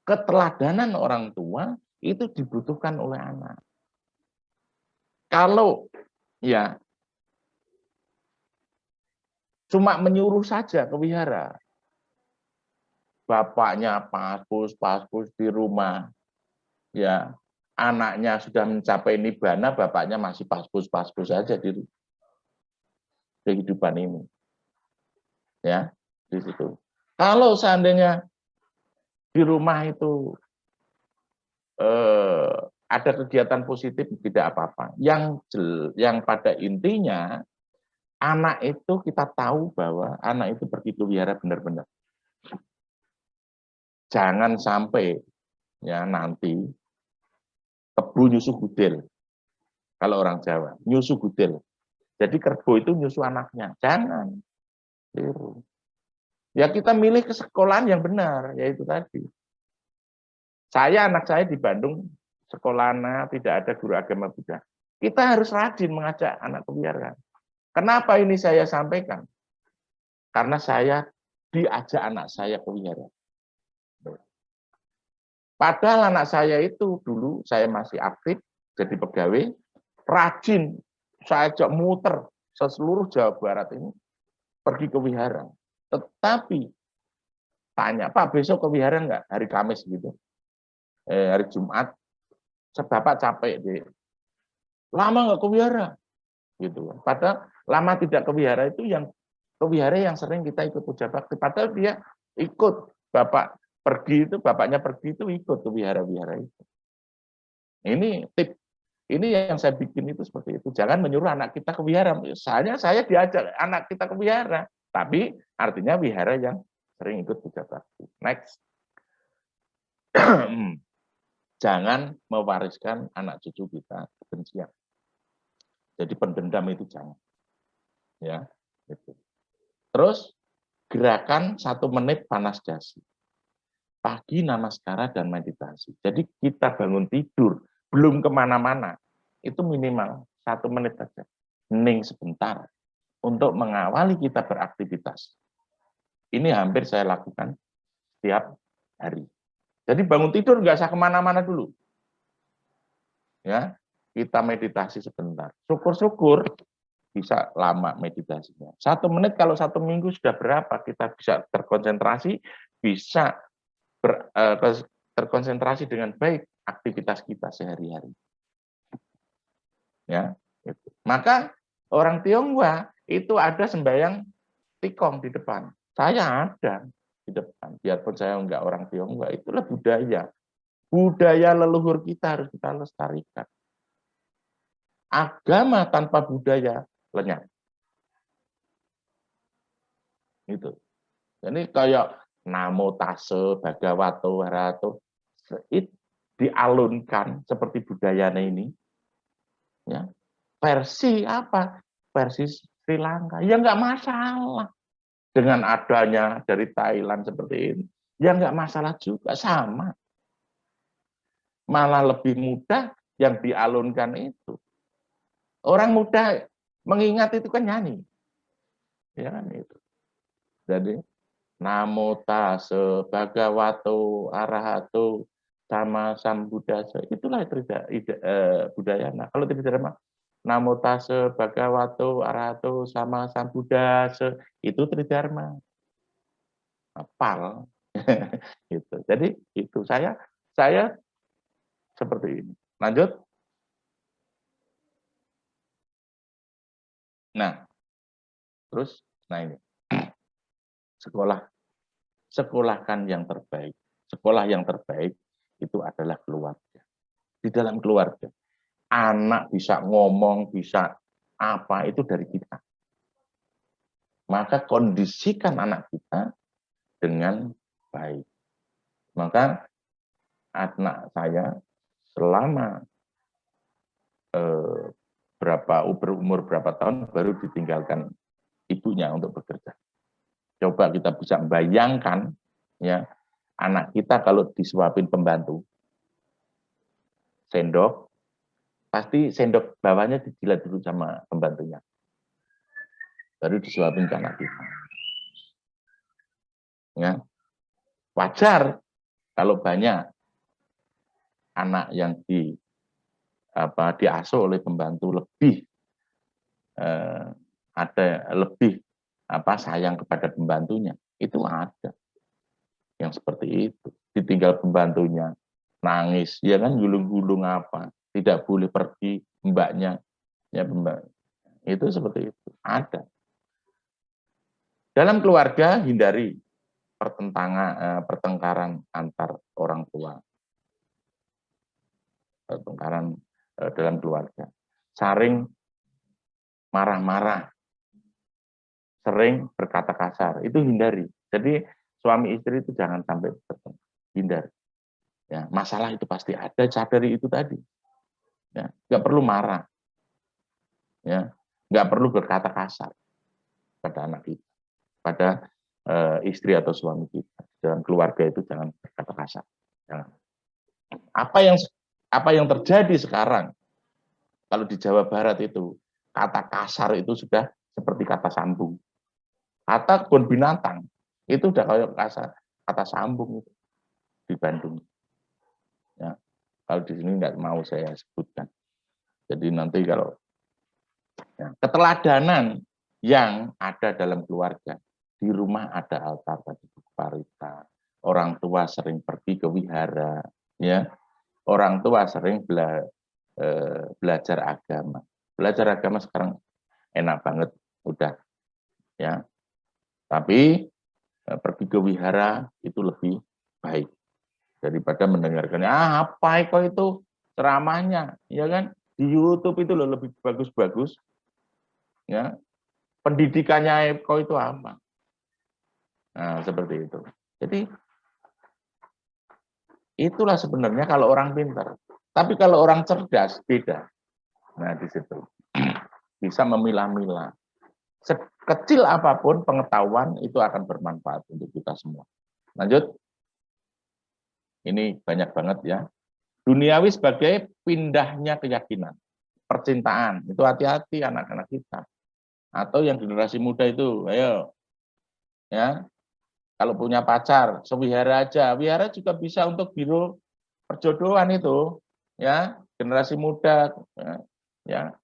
keteladanan orang tua itu dibutuhkan oleh anak. Kalau ya cuma menyuruh saja ke wihara, bapaknya paspus di rumah, ya anaknya sudah mencapai nibbana, bapaknya masih paspus saja di kehidupan ini, ya di situ. Kalau seandainya di rumah itu ada kegiatan positif, tidak apa-apa. Yang pada intinya anak itu kita tahu bahwa anak itu pergi ke wihara benar-benar. Jangan sampai ya nanti kebu nyusu gudel. Kalau orang Jawa, nyusu gudel. Jadi kerbau itu nyusu anaknya. Jangan. Ya kita milih ke sekolahan yang benar, yaitu tadi. Anak saya di Bandung, sekolahnya tidak ada guru agama Buddha. Kita harus rajin mengajak anak ke wihara. Kenapa ini saya sampaikan? Karena saya diajak anak saya ke wihara. Padahal anak saya itu dulu saya masih aktif jadi pegawai, rajin saya ajak muter seluruh Jawa Barat ini pergi ke wihara. Tetapi tanya, Pak besok ke wihara enggak? Hari Kamis gitu. Hari Jumat, Bapak capek deh. Lama enggak ke wihara? Gitu. Padahal lama tidak ke wihara itu yang ke wihara yang sering kita ikut puja bakti. Padahal dia ikut Bapak pergi itu, bapaknya pergi itu ikut ke wihara-wihara itu. Ini tip, ini yang saya bikin itu seperti itu. Jangan menyuruh anak kita ke wihara. Misalnya saya diajak anak kita ke wihara, Tapi artinya wihara yang sering ikut puja bakti. Next. Jangan mewariskan anak cucu kita kebencian. Jadi pendendam itu jangan. Ya, itu. Terus gerakan 1 menit panas dasi. Pagi namaskara dan meditasi. Jadi kita bangun tidur, belum kemana-mana, itu minimal 1 menit saja. Hening sebentar untuk mengawali kita beraktivitas. Ini hampir saya lakukan setiap hari. Jadi bangun tidur nggak usah kemana-mana dulu. Ya, kita meditasi sebentar. Syukur-syukur bisa lama meditasinya. 1 menit kalau 1 minggu sudah berapa kita bisa terkonsentrasi, bisa terkonsentrasi dengan baik aktivitas kita sehari-hari. Ya, gitu. Maka orang Tionghoa itu ada sembahyang tikong di depan. Saya ada di depan. Biarpun saya enggak orang Tionghoa, itulah budaya. Budaya leluhur kita harus kita lestarikan. Agama tanpa budaya lenyap. Gitu. Jadi kayak Namo Tassa Bhagavato Arahato dialunkan seperti budayanya ini. Ya. Versi apa? Versi Sri Lanka. Ya nggak masalah. Dengan adanya dari Thailand seperti ini. Ya nggak masalah juga, sama. Malah lebih mudah yang dialunkan itu. Orang muda mengingat itu kan nyanyi. Ya kan itu. Jadi Namo Tassa Bhagavato Arahato sama Sambuddhasa, itulah budaya. Nah, kalau tidak ada Namo Tassa Bhagavato Arahato sama Sambuddhasa, itu tridharma. Hafal. Gitu. Jadi itu saya seperti ini. Lanjut. Nah, terus ini. Sekolahkan yang terbaik. Sekolah yang terbaik itu adalah keluarga. Di dalam keluarga, anak bisa ngomong, bisa apa, itu dari kita. Maka kondisikan anak kita dengan baik. Maka anak saya selama berumur berapa tahun baru ditinggalkan ibunya untuk bekerja. Coba kita bisa bayangkan, ya, anak kita kalau disuapin pembantu, sendok, pasti sendok bawahnya dijilat dulu sama pembantunya. Baru disuapin ke anak kita. Ya. Wajar kalau banyak anak yang diasuh oleh pembantu lebih sayang kepada pembantunya. Itu ada yang seperti itu. Ditinggal pembantunya, nangis, ya kan, gulung-gulung apa, tidak boleh pergi mbaknya, ya mbak. Itu seperti itu. Ada. Dalam keluarga hindari pertengkaran antar orang tua. Pertengkaran dalam keluarga. Saring marah-marah, sering berkata kasar, itu hindari. Jadi suami istri itu jangan sampai bertengkar, hindari. Ya, masalah itu pasti ada, sadari itu tadi. Ya, nggak perlu marah, ya, nggak perlu berkata kasar pada anak kita, pada istri atau suami kita. Dalam keluarga itu jangan berkata kasar. Jangan. Apa yang terjadi sekarang? Kalau di Jawa Barat itu kata kasar itu sudah seperti kata sambung. Kata kebun binatang itu udah kayak kasar, kata sambung itu di Bandung. Ya, kalau di sini nggak mau saya sebutkan. Jadi nanti kalau ya, keteladanan yang ada dalam keluarga, di rumah ada altar tadi parita, orang tua sering pergi ke wihara, ya, orang tua sering belajar agama. Belajar agama sekarang enak banget, udah, ya. Tapi pergi ke wihara itu lebih baik daripada mendengarkan apa itu ceramahnya, ya kan, di YouTube itu loh lebih bagus-bagus, ya, pendidikannya itu apa, Nah, seperti itu. Jadi itulah sebenarnya kalau orang pintar. Tapi kalau orang cerdas beda. Nah, di situ bisa memilah-milah. Sekecil apapun pengetahuan itu akan bermanfaat untuk kita semua. Lanjut. Ini banyak banget ya. Duniawi sebagai pindahnya keyakinan. Percintaan, itu hati-hati anak-anak kita. Atau yang generasi muda itu, ayo. Ya, kalau punya pacar, sewihara aja. Wihara juga bisa untuk biro perjodohan itu. Ya, generasi muda, ya,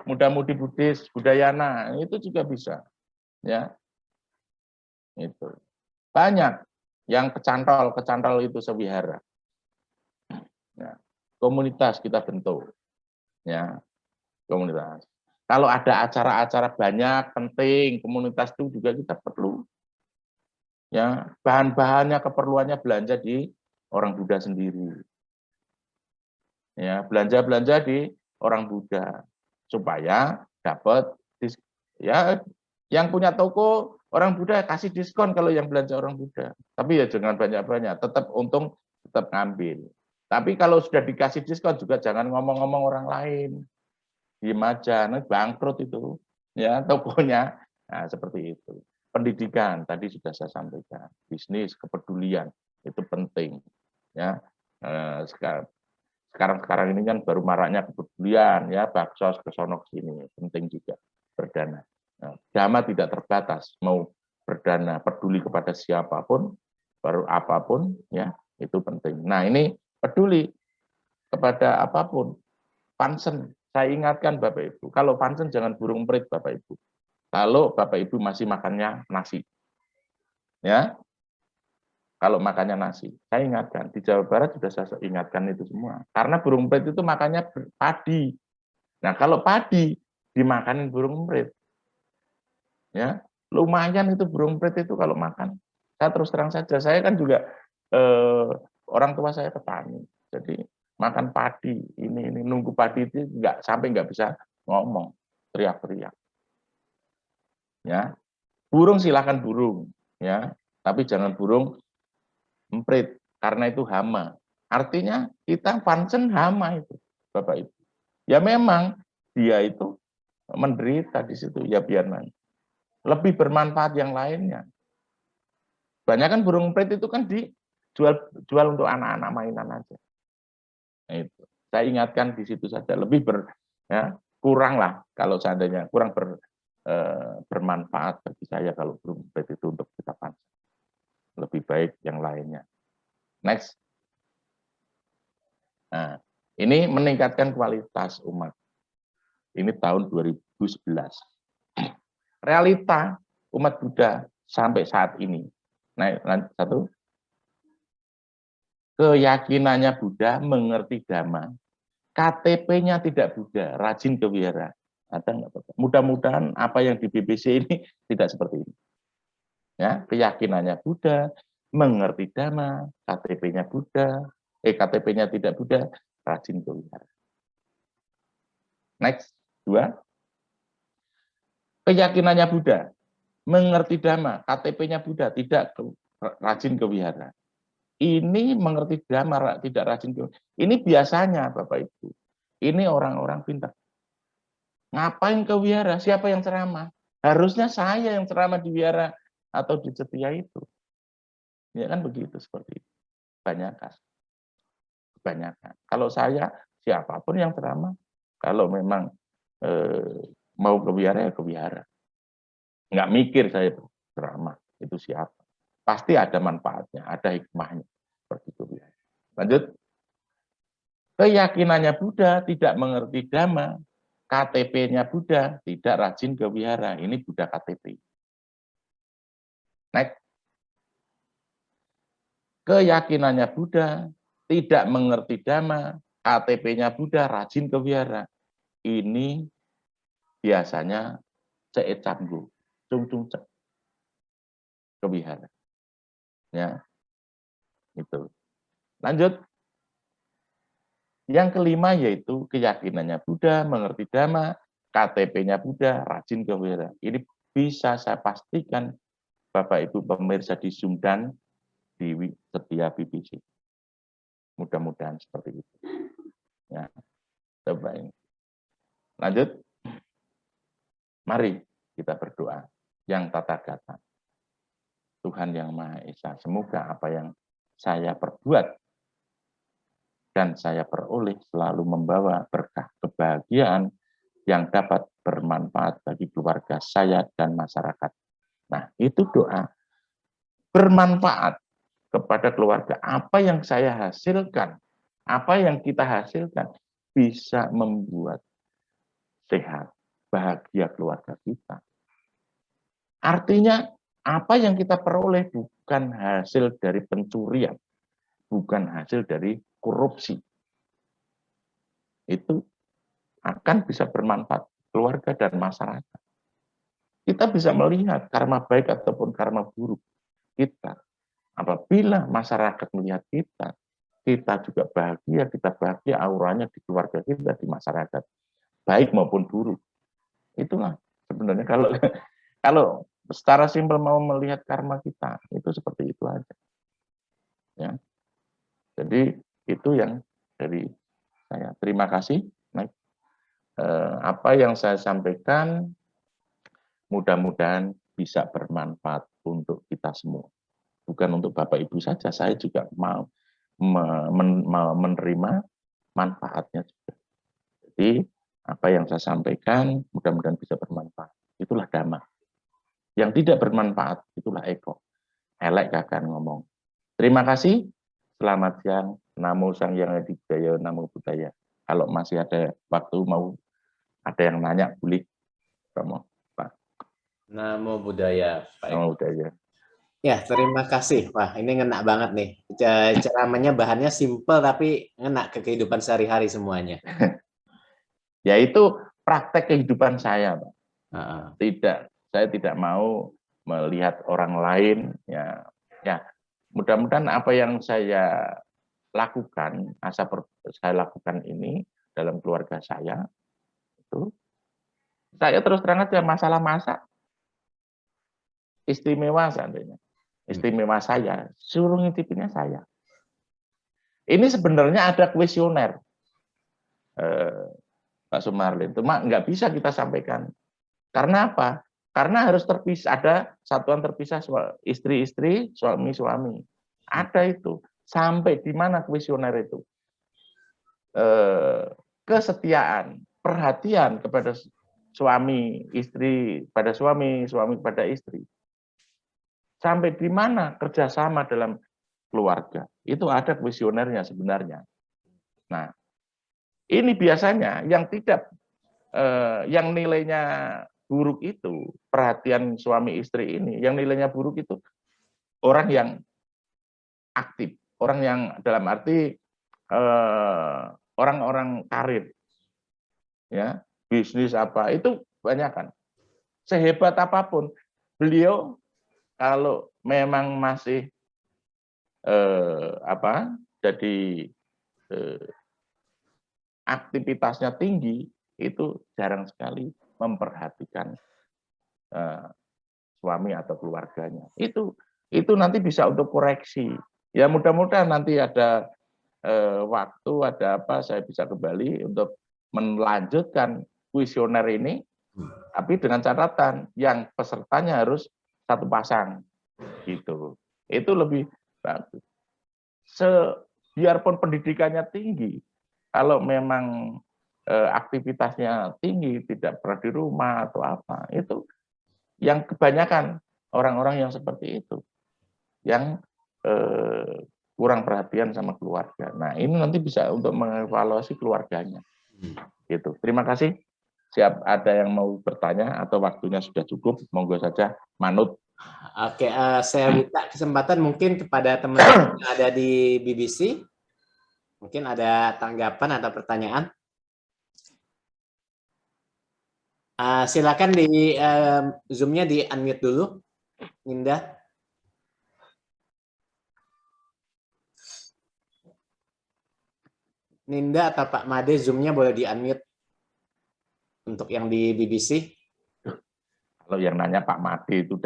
muda-mudi Buddhis, Budayana, itu juga bisa. Ya, itu. Banyak yang kecantol itu sewihara. Ya, komunitas kita bentuk. Ya, komunitas. Kalau ada acara-acara banyak penting, komunitas itu juga kita perlu. Ya, bahan-bahannya keperluannya belanja di orang Buddha sendiri. Ya, belanja di orang Buddha supaya dapat ya yang punya toko orang Buddha kasih diskon kalau yang belanja orang Buddha. Tapi ya jangan banyak-banyak, tetap untung tetap ngambil. Tapi kalau sudah dikasih diskon juga jangan ngomong-ngomong orang lain. Diem aja, nanti bangkrut itu. Ya, tokonya. Nah, seperti itu. Pendidikan tadi sudah saya sampaikan. Bisnis, kepedulian itu penting. Ya, sekarang ini kan baru maraknya kepedulian, ya, baksos kesonok sini penting juga berdana. Nah, dhamma tidak terbatas, mau berdana peduli kepada siapapun, baru apapun, ya itu penting. Nah ini peduli kepada apapun, pansen. Saya ingatkan Bapak Ibu, kalau pansen jangan burung perit Bapak Ibu. Kalau Bapak Ibu masih makannya nasi, ya. Kalau makannya nasi, saya ingatkan di Jawa Barat sudah saya ingatkan itu semua. Karena burung perit itu makannya padi. Nah kalau padi dimakanin burung perit, ya lumayan itu burung perit itu kalau makan. Saya terus terang saja, saya kan juga orang tua saya petani, jadi makan padi ini nunggu padi itu nggak bisa ngomong, teriak-teriak. Ya, burung silakan burung, ya, tapi jangan burung emprit karena itu hama. Artinya kita pansen hama itu, Bapak Ibu. Ya memang dia itu menderita di situ, ya biar nanti. Lebih bermanfaat yang lainnya. Banyak kan burung emprit itu kan dijual untuk anak-anak mainan aja. Nah, itu. Saya ingatkan di situ saja, lebih kurang lah kalau seandainya kurang bermanfaat bagi saya kalau burung emprit itu untuk kita pansen. Lebih baik yang lainnya. Next. Nah, ini meningkatkan kualitas umat. Ini tahun 2011. Realita umat Buddha sampai saat ini. Nah, satu. Keyakinannya Buddha, mengerti Dhamma. KTP-nya tidak Buddha, rajin ke wihara. Ada nggak Bapak? Mudah-mudahan apa yang di BBC ini tidak seperti ini. Ya, keyakinannya Buddha, mengerti Dhamma, KTP-nya Buddha, KTP-nya tidak Buddha, rajin ke wihara. Next, 2. Keyakinannya Buddha, mengerti Dhamma, KTP-nya Buddha, tidak rajin ke wihara. Ini mengerti Dhamma, tidak rajin ke wihara. Ini biasanya Bapak Ibu. Ini orang-orang pintar. Ngapain ke wihara? Siapa yang ceramah? Harusnya saya yang ceramah di wihara atau di setia itu. Ya kan begitu, seperti itu. Kebanyakan. Kalau saya, siapapun yang ceramah, kalau memang mau ke wihara, ya ke wihara. Nggak mikir saya ceramah, itu siapa. Pasti ada manfaatnya, ada hikmahnya. Seperti itu. Lanjut. Keyakinannya Buddha, tidak mengerti Dhamma, KTP-nya Buddha, tidak rajin ke wihara. Ini Buddha KTP. Next. Keyakinannya Buddha, tidak mengerti Dhamma, KTP-nya Buddha, rajin ke wihara. Ini biasanya cek canggu, cung cek ke wihara. Ya, itu. Lanjut. Yang kelima yaitu keyakinannya Buddha, mengerti Dhamma, KTP-nya Buddha, rajin ke wihara. Ini bisa saya pastikan Bapak Ibu pemirsa di Zoom dan di Setia BBC. Mudah-mudahan seperti itu. Ya, coba ini. Lanjut. Mari kita berdoa. Yang tata gata. Tuhan yang Maha Esa, semoga apa yang saya perbuat dan saya peroleh selalu membawa berkah kebahagiaan yang dapat bermanfaat bagi keluarga saya dan masyarakat. Nah, itu doa bermanfaat kepada keluarga. Apa yang saya hasilkan, apa yang kita hasilkan bisa membuat sehat, bahagia keluarga kita. Artinya, apa yang kita peroleh bukan hasil dari pencurian, bukan hasil dari korupsi. Itu akan bisa bermanfaat keluarga dan masyarakat. Kita bisa melihat karma baik ataupun karma buruk kita. Apabila masyarakat melihat kita, kita juga bahagia, kita bahagia auranya di keluarga kita, di masyarakat. Baik maupun buruk. Itulah sebenarnya kalau secara simpel mau melihat karma kita, itu seperti itu aja. Ya. Jadi itu yang dari saya. Terima kasih. Nah, apa yang saya sampaikan mudah-mudahan bisa bermanfaat untuk kita semua. Bukan untuk Bapak Ibu saja, saya juga mau menerima manfaatnya juga. Jadi apa yang saya sampaikan mudah-mudahan bisa bermanfaat. Itulah dhamma. Yang tidak bermanfaat, itulah ego. Elek akan ngomong. Terima kasih. Selamat siang. Namo Sang Hyang Adi Budaya, Namo Buddhaya. Kalau masih ada waktu, mau ada yang nanya, boleh. Pak. Namo Buddhaya, Pak Eko. Namo Buddhaya. Ya, terima kasih. Wah, ini ngena banget nih. Ceramahnya bahannya simple, tapi ngena ke kehidupan sehari-hari semuanya. Ya itu praktek kehidupan saya, Pak. Uh-uh. Saya tidak mau melihat orang lain, ya mudah-mudahan apa yang saya lakukan, saya lakukan ini dalam keluarga saya, itu saya terus terang aja masalah masak istimewa seandainya, istimewa saya, suruh ngintipinnya saya. Ini sebenarnya ada kuesioner, Pak Sumarlin, cuma nggak bisa kita sampaikan. Karena apa? Karena harus terpisah, ada satuan terpisah istri-istri, suami-suami. Ada itu. Sampai di mana kuesioner itu? Kesetiaan, perhatian kepada suami, istri pada suami, suami kepada istri. Sampai di mana kerjasama dalam keluarga. Itu ada kuesionernya sebenarnya. Nah, ini biasanya yang tidak, yang nilainya buruk itu, perhatian suami istri ini, yang nilainya buruk itu orang yang aktif, orang yang dalam arti orang-orang karir, ya bisnis apa itu banyak kan. Sehebat apapun beliau, kalau memang masih jadi aktivitasnya tinggi, itu jarang sekali memperhatikan suami atau keluarganya. Itu nanti bisa untuk koreksi. Ya mudah-mudahan nanti ada waktu, ada apa, saya bisa kembali untuk melanjutkan kuesioner ini, tapi dengan catatan yang pesertanya harus satu pasang, gitu. Itu lebih bagus. Biarpun pendidikannya tinggi, kalau memang aktivitasnya tinggi, tidak pernah di rumah atau apa, itu yang kebanyakan orang-orang yang seperti itu, yang kurang perhatian sama keluarga. Nah, ini nanti bisa untuk mengevaluasi keluarganya. Gitu. Terima kasih. Siap ada yang mau bertanya atau waktunya sudah cukup, monggo saja, manut. Oke, saya buka kesempatan mungkin kepada teman-teman yang ada di BBC. Mungkin ada tanggapan atau pertanyaan. Silakan di Zoom-nya di unmute dulu, Ninda. Ninda atau Pak Made, Zoom-nya boleh di unmute untuk yang di BBC. Kalau yang nanya Pak Made itu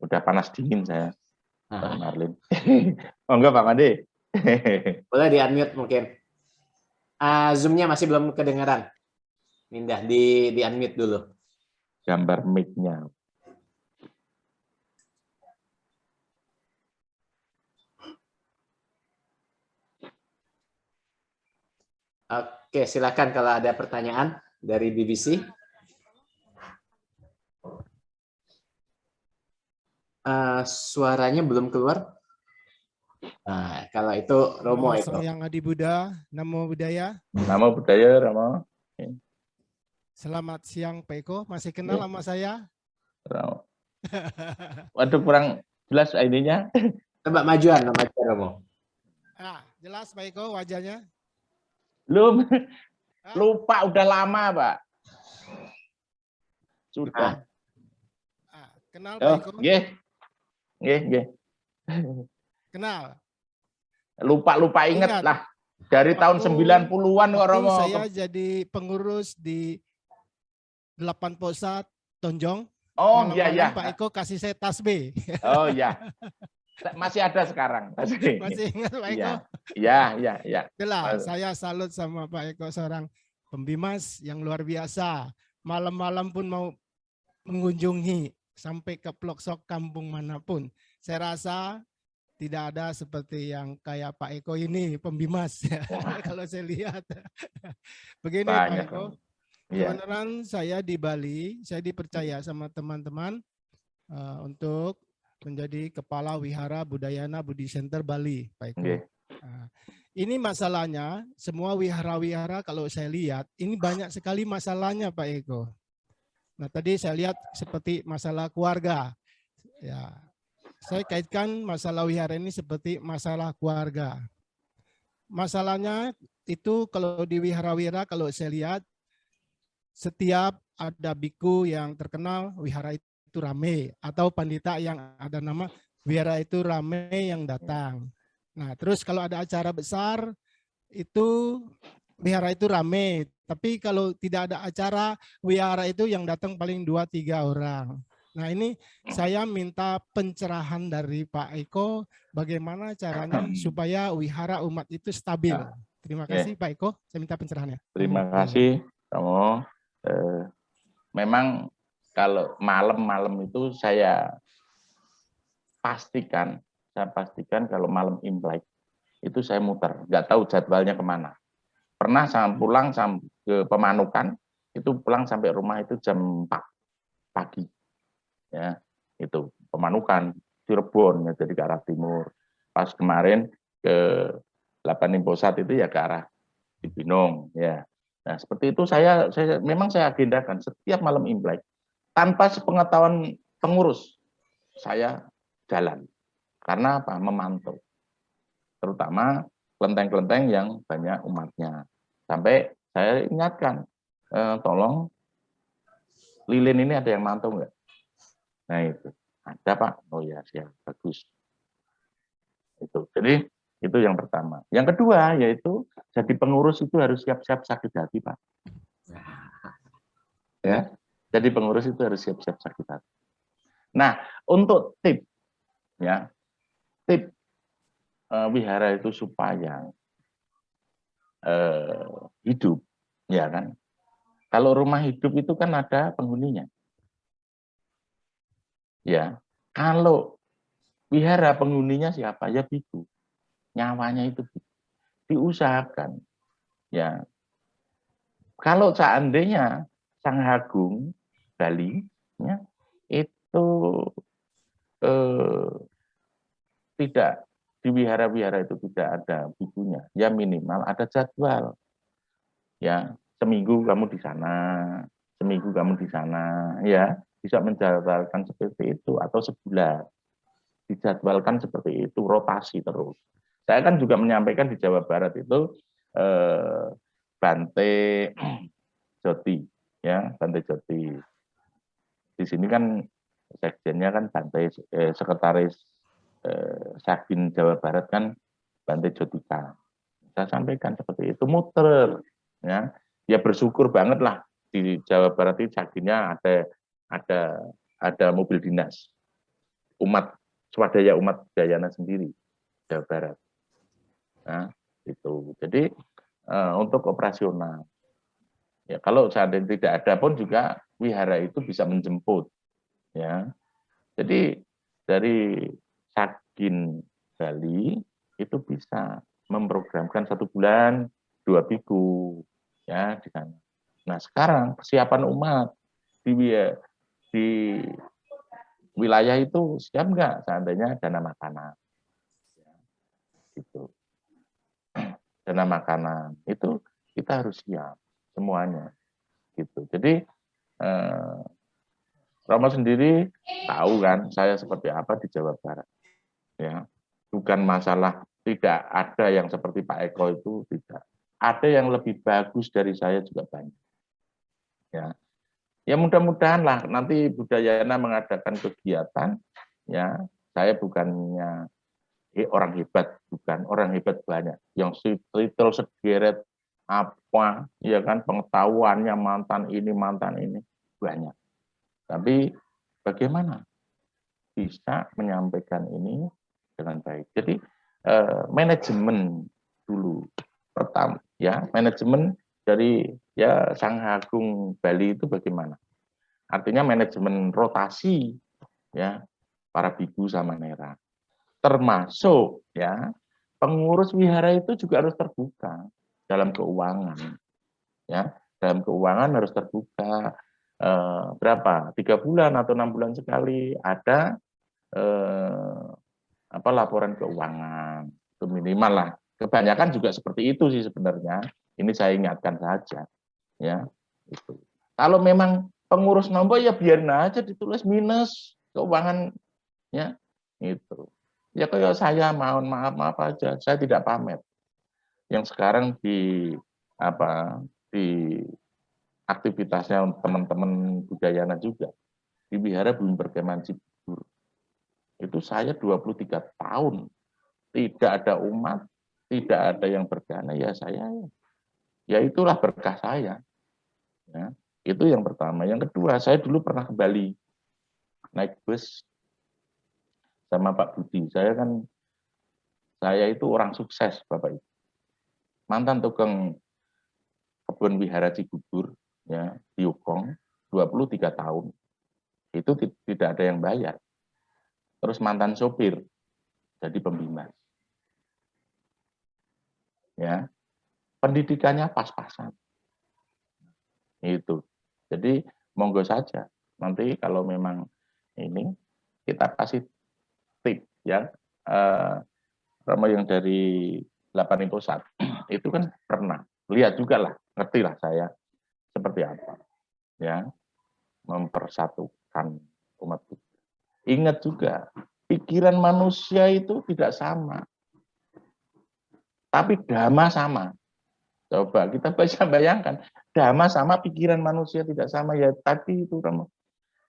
Udah panas dingin saya, Pak Nah, Marlin. Oh enggak Pak Made. boleh di-unmute mungkin. Zoom-nya masih belum kedengaran. Mindah di unmute dulu. Gambar mic-nya. Oke, silakan kalau ada pertanyaan dari BBC. Suaranya belum keluar. Nah, kalau itu Romo Namo itu. Sang Adi Buddha, Namo Buddhaya. Nama budaya, Ramo. Selamat siang Pak Eko, masih kenal Ya. sama saya? Ramo. Waduh kurang jelas ininya. Coba majuan Romo. Jelas Pak Eko wajahnya? Belum. Ah, Lupa udah lama, Pak. Sudah. Kenal Pak Oh, Eko? nggih. Nggih. Kenal. Lupa inget Ingat. lah. Dari tahun 90-an kok Waktu Romo. saya jadi pengurus di 8 Posat Tonjong. Oh Malam-malam iya. Pak Eko kasih saya tasbih. Oh iya. Masih ada sekarang. Masih ingat Pak Eko? Iya. Itulah, saya salut sama Pak Eko, seorang pembimas yang luar biasa. Malam-malam pun mau mengunjungi sampai ke pelosok kampung manapun. Saya rasa tidak ada seperti yang kayak Pak Eko ini, pembimas. Kalau saya lihat. Begini Pak Banyak. Eko, Iya. kebenaran saya di Bali, saya dipercaya sama teman-teman untuk menjadi Kepala Wihara Budayana Budi Center Bali, Pak Eko. Nggih. Ini masalahnya, semua wihara-wihara kalau saya lihat, ini banyak sekali masalahnya Pak Eko. Nah tadi saya lihat seperti masalah keluarga. Ya, saya kaitkan masalah wihara ini seperti masalah keluarga. Masalahnya itu kalau di wihara-wihara, kalau saya lihat, setiap ada biku yang terkenal, wihara itu rame. Atau pandita yang ada nama, wihara itu rame yang datang. Nah, terus kalau ada acara besar, itu wihara itu rame. Tapi kalau tidak ada acara, wihara itu yang datang paling 2-3 orang. Nah, ini saya minta pencerahan dari Pak Eko, bagaimana caranya supaya wihara umat itu stabil. Terima kasih Pak Eko, saya minta pencerahannya. Terima kasih, Romo. Memang kalau malam-malam itu saya pastikan kalau malam Imlek itu saya muter, nggak tahu jadwalnya kemana. Pernah pulang ke Pemanukan, itu pulang sampai rumah itu jam 4 pagi. Ya, itu Pemanukan, Cirebon, ya, jadi ke arah timur. Pas kemarin ke 8 Posat itu ya ke arah Cibinong. Ya. Nah, seperti itu memang saya agendakan setiap malam Imlek. Tanpa sepengetahuan pengurus, saya jalan. Karena apa? Memantau. Terutama kelenteng-kelenteng yang banyak umatnya. Sampai saya ingatkan, tolong lilin ini ada yang mantau enggak? Nah itu, ada Pak. Oh ya, siap, bagus. Itu. Jadi itu yang pertama. Yang kedua yaitu jadi pengurus itu harus siap-siap sakit hati, Pak. Ya, jadi pengurus itu harus siap-siap sakit hati. Nah, untuk tip wihara itu supaya hidup, ya kan? Kalau rumah hidup itu kan ada penghuninya. Ya, kalau wihara penghuninya siapa? Ya biku. Nyawanya itu biku. Diusahakan. Ya, kalau seandainya Sang Agung Bali, ya, itu tidak di wihara-wihara itu tidak ada bikunya, ya minimal ada jadwal. Ya, seminggu kamu di sana, seminggu kamu di sana, ya bisa menjadwalkan seperti itu atau sebulan dijadwalkan seperti itu, rotasi terus. Saya kan juga menyampaikan di Jawa Barat itu Bante Joti, ya Bante Joti. Di sini kan sekjennya kan Bante, sekretaris Sakbin Jawa Barat kan Bante Jotika. Saya sampaikan seperti itu, muter, ya bersyukur banget lah di Jawa Barat itu Sakbinnya ada mobil dinas. umat swadaya umat Budayana sendiri Jawa Barat. Nah, itu. Jadi untuk operasional, ya kalau seandainya tidak ada pun juga wihara itu bisa menjemput, ya. Jadi dari Sagin Bali itu bisa memprogramkan 1 bulan 2 minggu, ya di sana. Nah sekarang persiapan umat di wilayah itu siap nggak seandainya dana makanan, gitu. Dana makanan itu kita harus siap semuanya, gitu. Jadi Romo sendiri tahu kan saya seperti apa di Jawa Barat, ya. Bukan masalah tidak ada yang seperti Pak Eko itu, tidak. Ada yang lebih bagus dari saya juga banyak, ya. Ya mudah-mudahan lah nanti Budayana mengadakan kegiatan, ya. Saya bukannya orang hebat, bukan, orang hebat banyak. Yang titel sederet apa, ya kan, pengetahuannya mantan ini banyak. Tapi bagaimana bisa menyampaikan ini dengan baik. Jadi manajemen dulu pertama, ya, manajemen dari ya Sangha Agung Bali itu bagaimana? Artinya manajemen rotasi, ya, para biku sama nera. Termasuk ya pengurus wihara itu juga harus terbuka dalam keuangan, ya, dalam keuangan harus terbuka. Berapa? 3 bulan atau 6 bulan sekali ada laporan keuangan, itu minimal lah. Kebanyakan juga seperti itu sih sebenarnya. Ini saya ingatkan saja, ya. Itu. Kalau memang pengurus nombor ya biarin aja ditulis minus keuangan, ya. Itu. Ya kayak saya mohon maaf aja, saya tidak pamer. Yang sekarang di aktivitasnya teman-teman Budayana juga di Wihara Bumi Perkemahan Cibubur. Itu saya 23 tahun tidak ada umat, tidak ada yang berdana, ya saya, ya itulah berkah saya, ya. Itu yang pertama. Yang kedua, saya dulu pernah ke Bali naik bus sama Pak Budi. Saya itu orang sukses, Bapak Ibu, mantan tukang kebun wihara Cibubur, ya, di Yukong 23 tahun itu tidak ada yang bayar. Terus mantan sopir jadi pembina, ya, pendidikannya pas-pasan, itu. Jadi monggo saja nanti kalau memang ini kita kasih tip, ya. Romo yang dari 8 Pusat itu kan pernah lihat juga lah, ngerti lah saya seperti apa, ya, mempersatukan umat Buddha. Ingat juga pikiran manusia itu tidak sama, tapi dhamma sama. Coba kita bisa bayangkan, dhamma sama, pikiran manusia tidak sama. Ya tadi itu,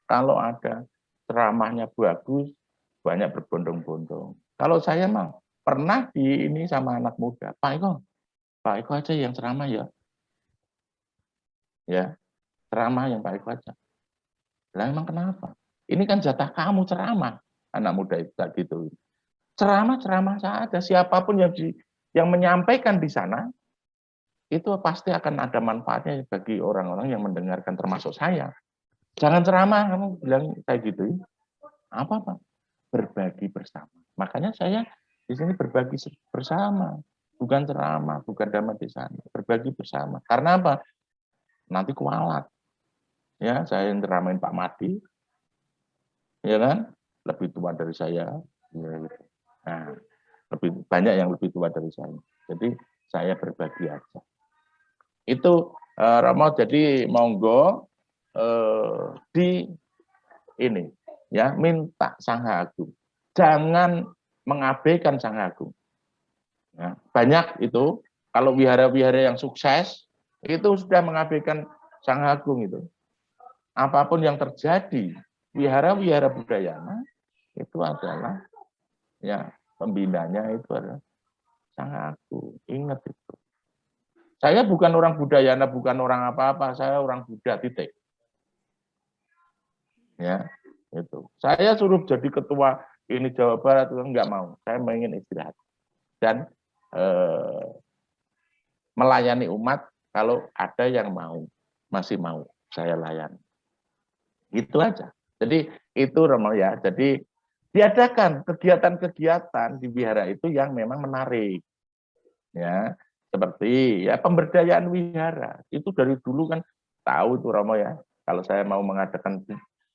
kalau ada ceramahnya bagus, banyak berbondong-bondong. Kalau saya mah pernah di ini sama anak muda, Pak Eko aja yang ceramah, ya. Ya, ceramah yang Pak Eko aja. Lah emang kenapa? Ini kan jatah kamu ceramah, anak muda itu gitu. Ceramah saja, siapapun yang menyampaikan di sana itu pasti akan ada manfaatnya bagi orang-orang yang mendengarkan, termasuk saya. Jangan ceramah kamu bilang kayak gitu. Apa? Berbagi bersama. Makanya saya di sini berbagi bersama, bukan ceramah, bukan dhamma desana, berbagi bersama. Karena apa? Nanti kualat. Ya, saya yang ceramain Pak Madi, ya kan? Lebih tua dari saya. Ya, gitu. Nah, lebih banyak yang lebih tua dari saya. Jadi saya berbagi aja. Itu Romo, jadi monggo di ini, ya, minta Sangha Agung. Jangan mengabaikan Sangha Agung. Ya, banyak itu kalau wihara-wihara yang sukses itu sudah mengabaikan Sangha Agung itu. Apapun yang terjadi, wihara-wihara Budayana itu adalah, ya, pembinanya itu adalah Sangha Agung. Ingat itu. Saya bukan orang Budayana, bukan orang apa-apa, saya orang Buddha, titik. Ya, Itu. Saya suruh jadi ketua ini Jawa Barat, enggak mau. Saya ingin istirahat dan melayani umat. Kalau ada yang masih mau, saya layani. Itu aja. Jadi itu Romo ya. Jadi diadakan kegiatan-kegiatan di wihara itu yang memang menarik. Ya, seperti ya pemberdayaan wihara. Itu dari dulu kan tahu tuh Romo ya. Kalau saya mau mengadakan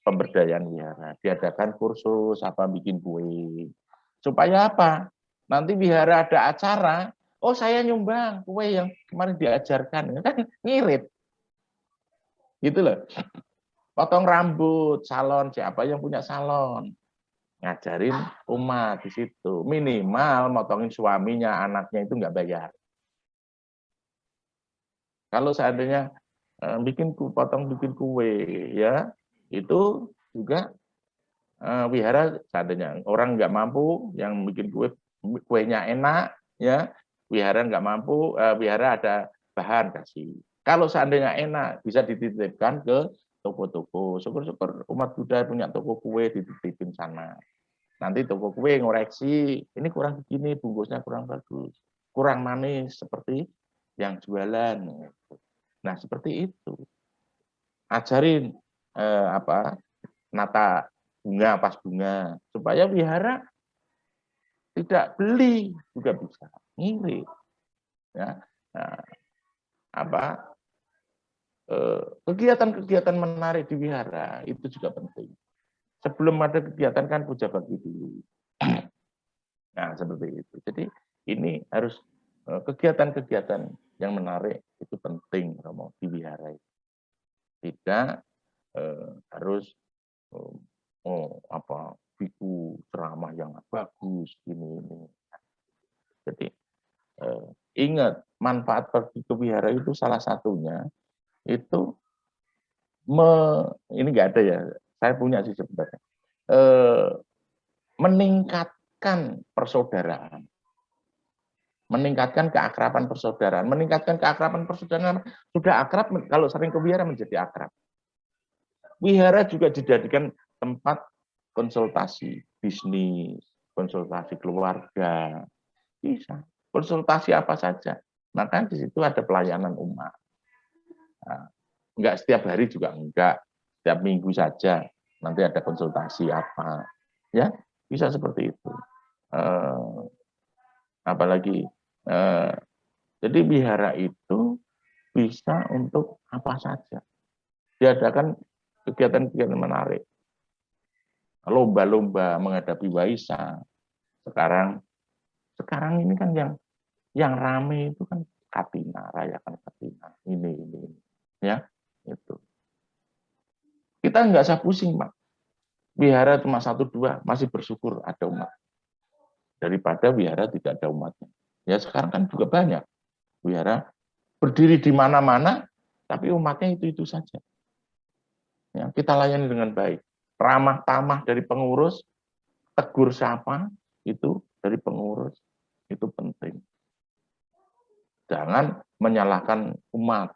pemberdayaan wihara, diadakan kursus apa bikin kue. Supaya apa? Nanti wihara ada acara, oh saya nyumbang kue yang kemarin diajarkan. Kan ngirit. Gitu loh. Potong rambut, salon, siapa yang punya salon. Ngajarin umat di situ. Minimal motongin suaminya, anaknya itu nggak bayar. Kalau seandainya bikin kue, ya itu juga wihara seandainya orang nggak mampu yang bikin kuenya enak, ya wihara nggak mampu, wihara ada bahan kasih. Kalau seandainya enak bisa dititipkan ke toko-toko. Syukur-syukur umat Buddha punya toko kue dititipin sana. Nanti toko kue ngoreksi, ini kurang begini, bungkusnya kurang bagus, kurang manis seperti yang jualan. Nah seperti itu. Ajarin nata bunga pas bunga supaya wihara tidak beli juga bisa ngirit. Ya, nah, kegiatan-kegiatan menarik di wihara itu juga penting. Sebelum ada kegiatan kan puja bakti dulu. Nah, seperti itu. Jadi ini harus kegiatan-kegiatan yang menarik itu penting Romo di wihara. Tidak harus biku ceramah yang bagus ini. Jadi ingat manfaat pergi ke wihara itu salah satunya itu ini enggak ada ya. Saya punya sih sebenarnya. Meningkatkan persaudaraan. Meningkatkan keakraban persaudaraan. Meningkatkan keakraban persaudaraan. Sudah akrab, kalau sering ke wihara menjadi akrab. Wihara juga dijadikan tempat konsultasi bisnis, konsultasi keluarga. Bisa. Konsultasi apa saja. Maka di situ ada pelayanan umat. Nah, enggak setiap hari juga enggak. Setiap minggu saja. Nanti ada konsultasi apa. Ya, bisa seperti itu. Apalagi jadi wihara itu bisa untuk apa saja. Diadakan kegiatan-kegiatan menarik. Lomba-lomba menghadapi Waisak. Sekarang ini kan yang rame itu kan Katina, rayakan Katina. Ini. Ya, itu. Kita nggak usah pusing, Pak. Wihara cuma 1-2, masih bersyukur ada umat. Daripada wihara tidak ada umatnya. Ya sekarang kan juga banyak. Wihara berdiri di mana-mana, tapi umatnya itu saja. Ya, kita layani dengan baik. Ramah tamah dari pengurus, tegur sapa itu dari pengurus, itu penting. Jangan menyalahkan umat,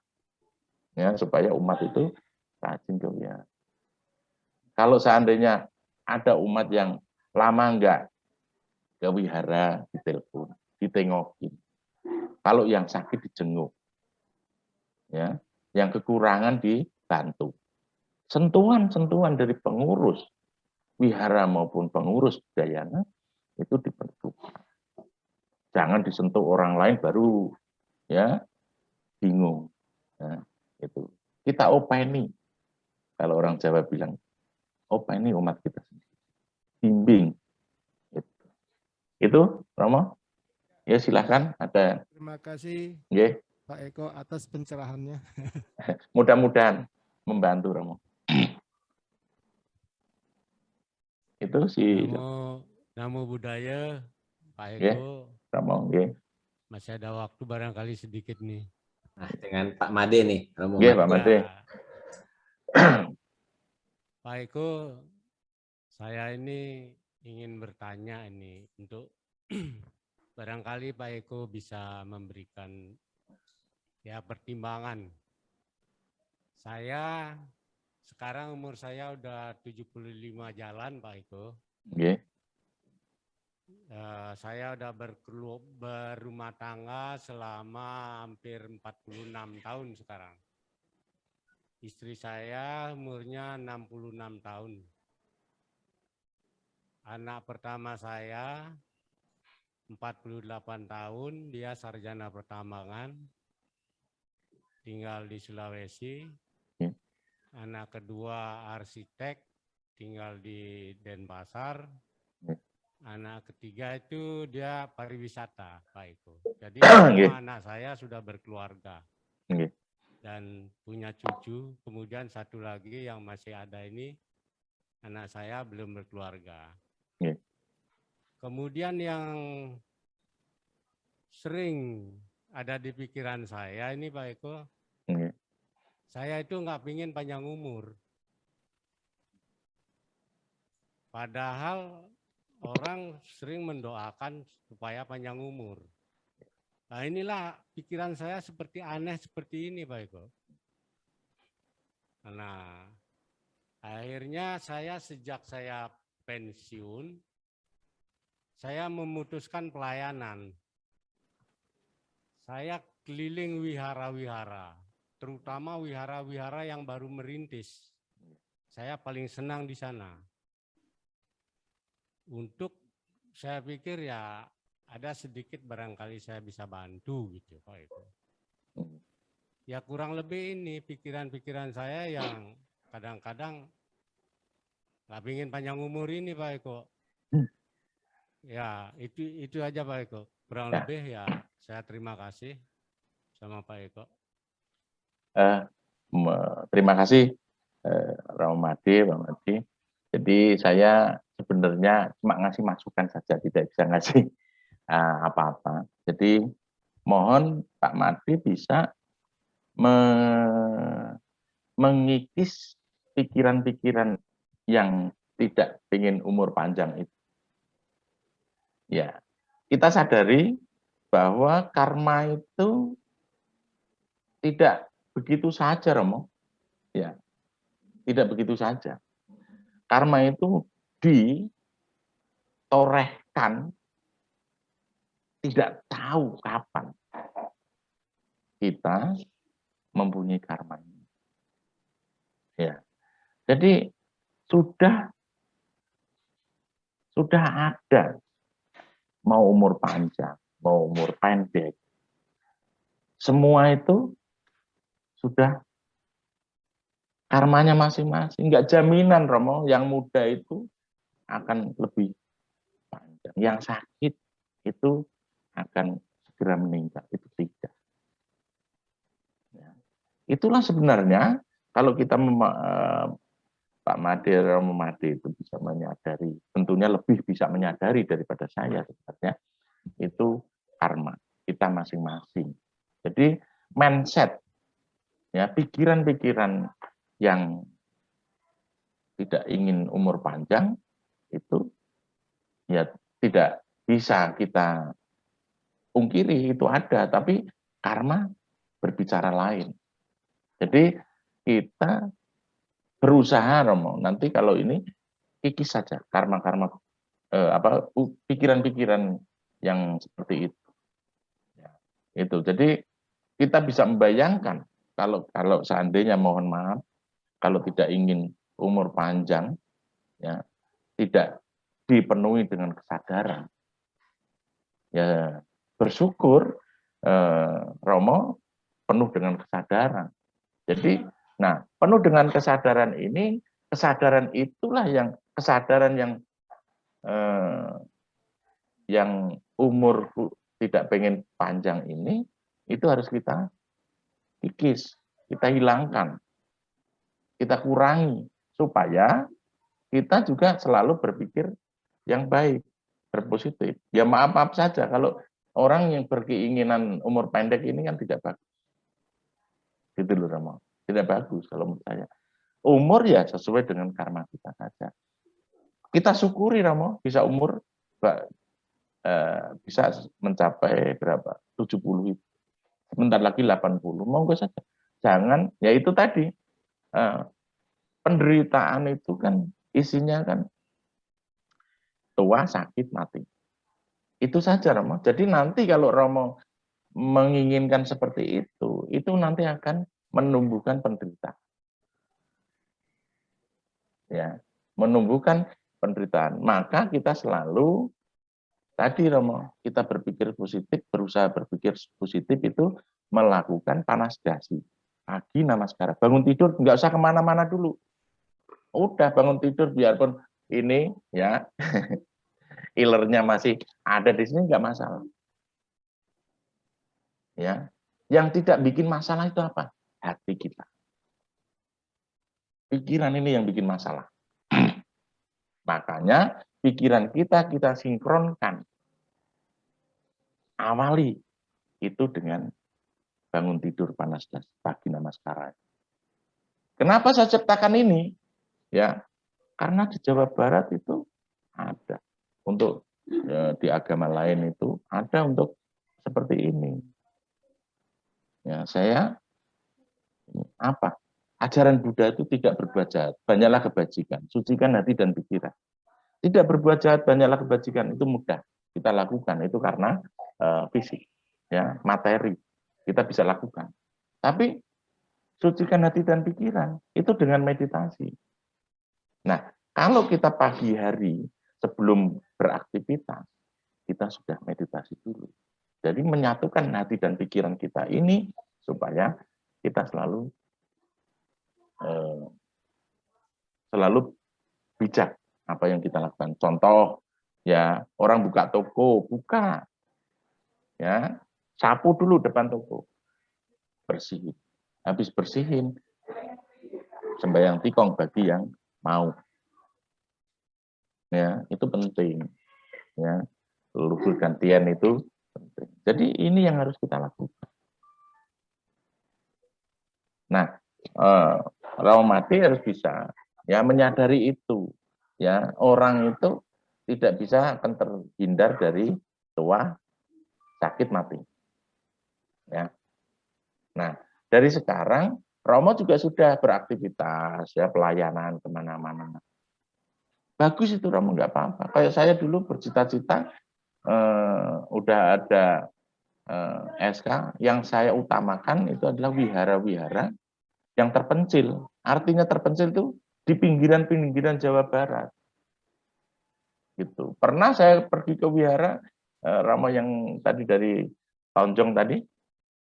ya supaya umat itu rajin ke wihara. Kalau seandainya ada umat yang lama enggak ke wihara, ditelepon, ditengokin. Kalau yang sakit dijenguk, ya, yang kekurangan dibantu. Sentuhan-sentuhan dari pengurus wihara maupun pengurus budayana itu diperlukan. Jangan disentuh orang lain baru ya bingung. Nah, itu kita openi. Kalau orang Jawa bilang openi umat kita sendiri. Bimbing. Itu Romo. Ya silakan ada. Terima kasih Pak Eko atas pencerahannya. Mudah-mudahan membantu Romo. Itu sih. Namo Buddhaya, Pak Eko. Romo, masih ada waktu barangkali sedikit nih. Nah, dengan Pak Made nih. Romo Pak Made. Pak Eko, saya ini ingin bertanya ini untuk barangkali Pak Eko bisa memberikan ya pertimbangan. Saya sekarang umur saya udah 75 jalan Pak Eko. Nggih. Saya udah berumah tangga selama hampir 46 tahun sekarang. Istri saya umurnya 66 tahun. Anak pertama saya 48 tahun, dia sarjana pertambangan, tinggal di Sulawesi. Anak kedua arsitek, tinggal di Denpasar. Anak ketiga itu dia pariwisata, Pak Eko. Jadi semua anak saya sudah berkeluarga dan punya cucu. Kemudian satu lagi yang masih ada ini, anak saya belum berkeluarga. Kemudian yang sering ada di pikiran saya ini Pak Eko, saya itu nggak pingin panjang umur. Padahal orang sering mendoakan supaya panjang umur. Nah inilah pikiran saya seperti aneh seperti ini Pak Eko. Nah akhirnya sejak saya pensiun, saya memutuskan pelayanan. Saya keliling wihara-wihara, terutama wihara-wihara yang baru merintis. Saya paling senang di sana. Untuk saya pikir ya ada sedikit barangkali saya bisa bantu gitu Pak Eko. Ya kurang lebih ini pikiran-pikiran saya yang kadang-kadang nggak ingin panjang umur ini Pak Eko. Ya itu aja Pak Eko. Kurang lebih ya saya terima kasih sama Pak Eko. Terima kasih Ramadi, Pak Madi. Jadi saya sebenarnya cuma ngasih masukan saja, tidak bisa ngasih apa-apa. Jadi mohon Pak Madi bisa mengikis pikiran-pikiran yang tidak ingin umur panjang itu. Ya, kita sadari bahwa karma itu tidak begitu saja, Romo. Ya, tidak begitu saja. Karma itu ditorehkan tidak tahu kapan kita mempunyai karma ini. Ya. Jadi sudah ada mau umur panjang, mau umur pendek. Semua itu sudah karmanya masing-masing. Enggak jaminan Romo yang muda itu akan lebih panjang. Yang sakit itu akan segera meninggal. Itu tidak. Ya. Itulah sebenarnya kalau kita Pak Madi, Romo Madi itu bisa menyadari, tentunya lebih bisa menyadari daripada saya sebenarnya, itu karma kita masing-masing. Jadi mindset, ya pikiran-pikiran yang tidak ingin umur panjang itu ya tidak bisa kita pungkiri, itu ada, tapi karma berbicara lain. Jadi kita berusaha Romo, nanti kalau ini kikis saja karma-karma pikiran-pikiran yang seperti itu. Ya, itu. Jadi kita bisa membayangkan kalau seandainya mohon maaf kalau tidak ingin umur panjang, ya tidak dipenuhi dengan kesadaran. Ya bersyukur Romo penuh dengan kesadaran. Jadi, nah penuh dengan kesadaran ini, kesadaran itulah kesadaran yang umurku tidak pengen panjang ini, itu harus kita kikis, kita hilangkan. Kita kurangi supaya kita juga selalu berpikir yang baik, berpositif. Ya maaf saja kalau orang yang berkeinginan umur pendek ini kan tidak bagus. Gitu loh Romo. Tidak bagus kalau menurut saya. Umur ya sesuai dengan karma kita saja. Kita syukuri Romo bisa umur bisa mencapai berapa? 70 itu. Sebentar lagi 80. Monggo saja. Jangan ya itu tadi penderitaan itu kan isinya kan tua, sakit, mati. Itu saja Romo. Jadi nanti kalau Romo menginginkan seperti itu nanti akan menumbuhkan penderitaan. Ya, menumbuhkan penderitaan. Maka kita selalu tadi Romo, kita berpikir positif, berusaha berpikir positif itu melakukan panas dasi. Pagi namaskara, bangun tidur nggak usah kemana-mana dulu. Udah bangun tidur biarpun ini ya ilernya masih ada di sini nggak masalah. Ya, yang tidak bikin masalah itu apa? Hati kita. Pikiran ini yang bikin masalah. Makanya pikiran kita sinkronkan. Awali itu dengan bangun tidur panas dasi, pagi namaskara. Kenapa saya ciptakan ini? Ya, karena di Jawa Barat itu ada. Untuk di agama lain itu ada untuk seperti ini. Ya, saya apa? Ajaran Buddha itu tidak berbuat jahat, banyaklah kebajikan, sucikan hati dan pikiran. Tidak berbuat jahat, banyaklah kebajikan, itu mudah kita lakukan, itu karena fisik, ya, materi kita bisa lakukan. Tapi sucikan hati dan pikiran itu dengan meditasi. Nah, kalau kita pagi hari sebelum beraktivitas, kita sudah meditasi dulu. Jadi menyatukan hati dan pikiran kita ini supaya kita selalu bijak apa yang kita lakukan. Contoh, ya orang buka toko, buka, ya sapu dulu depan toko, bersihin. Habis bersihin, sembahyang tikong bagi yang mau. Ya, itu penting. Ya, leluhur gantian itu penting. Jadi ini yang harus kita lakukan. Nah, Raumati harus bisa ya menyadari itu. Ya, orang itu tidak bisa akan terhindar dari tua, sakit, mati. Ya. Nah, dari sekarang Romo juga sudah beraktivitas ya pelayanan kemana-mana. Bagus itu Romo, nggak apa-apa. Kayak saya dulu bercita-cita udah ada SK, yang saya utamakan itu adalah wihara-wihara yang terpencil. Artinya terpencil itu di pinggiran-pinggiran Jawa Barat. Gitu. Pernah saya pergi ke wihara Romo yang tadi dari Tonjong tadi,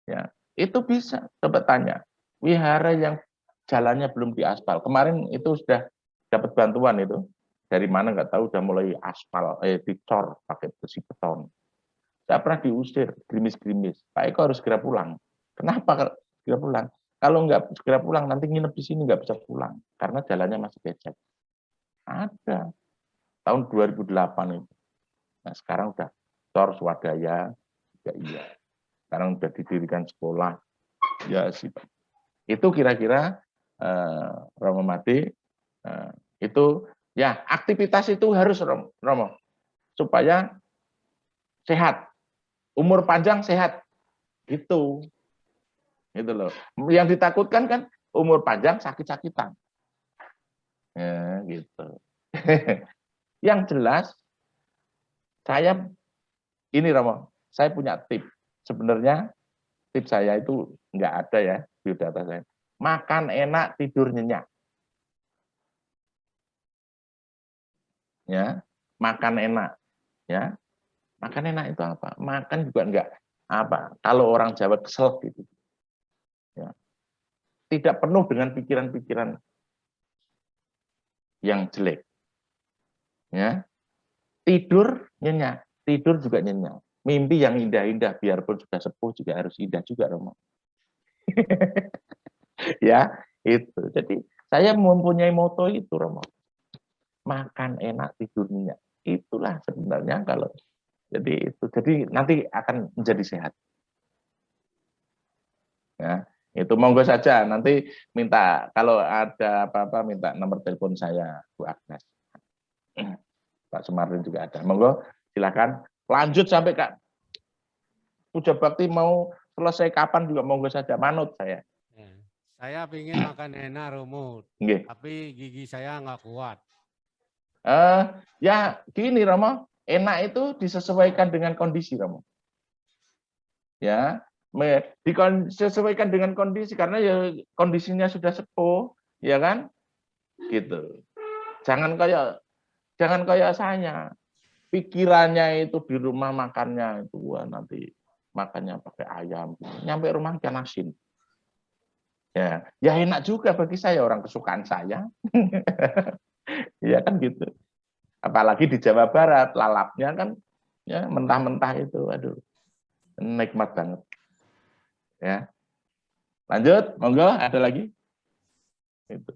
ya itu bisa. Coba tanya, wihara yang jalannya belum diaspal. Kemarin itu sudah dapat bantuan itu. Dari mana nggak tahu udah mulai aspal, dicor pakai besi beton. Saya pernah diusir, gerimis-gerimis. Pak Eko harus segera pulang. Kenapa segera pulang? Kalau nggak segera pulang, nanti nginep di sini nggak bisa pulang. Karena jalannya masih becek. Ada. Tahun 2008 itu. Nah sekarang udah cor swadaya, juga iya. Sekarang udah didirikan sekolah. Ya sih. Itu kira-kira Romo Mati, itu ya, aktivitas itu harus Romo, supaya sehat, umur panjang sehat, gitu loh. Yang ditakutkan kan umur panjang sakit-sakitan, ya, gitu. Yang jelas, saya ini Romo, saya punya tips. Sebenarnya tips saya itu nggak ada ya biodata saya. Makan enak, tidur nyenyak. Ya, makan enak, ya, makan enak itu apa? Makan juga enggak apa? Kalau orang Jawa kesel gitu, ya, tidak penuh dengan pikiran-pikiran yang jelek, ya, tidur nyenyak, tidur juga nyenyak, mimpi yang indah-indah, biarpun sudah sepuh juga harus indah juga, Romo. Ya, itu. Jadi saya mempunyai moto itu, Romo. Makan enak, tidur nyenyak. Itulah sebenarnya kalau jadi itu. Jadi nanti akan menjadi sehat. Ya, itu monggo saja. Nanti minta kalau ada apa-apa minta nomor telepon saya, Bu Agnes. Pak Sumarlin juga ada. Monggo silakan lanjut sampai Kak Puja Bakti mau selesai kapan juga monggo saja, manut saya. Saya pingin makan enak Romo, Nggih. tapi gigi saya nggak kuat. Ya gini Romo, enak itu disesuaikan dengan kondisi Romo. Ya, disesuaikan dengan kondisi karena ya kondisinya sudah sepuh, ya kan? Gitu. Jangan kayak saya. Pikirannya itu di rumah makannya itu wah, nanti makannya pakai ayam. Nyampe rumah ikan asin. Ya, ya enak juga bagi saya, orang kesukaan saya. Iya kan gitu. Apalagi di Jawa Barat, lalapnya kan ya mentah-mentah itu, aduh, nikmat banget. Ya, lanjut, monggo, ada lagi? Itu.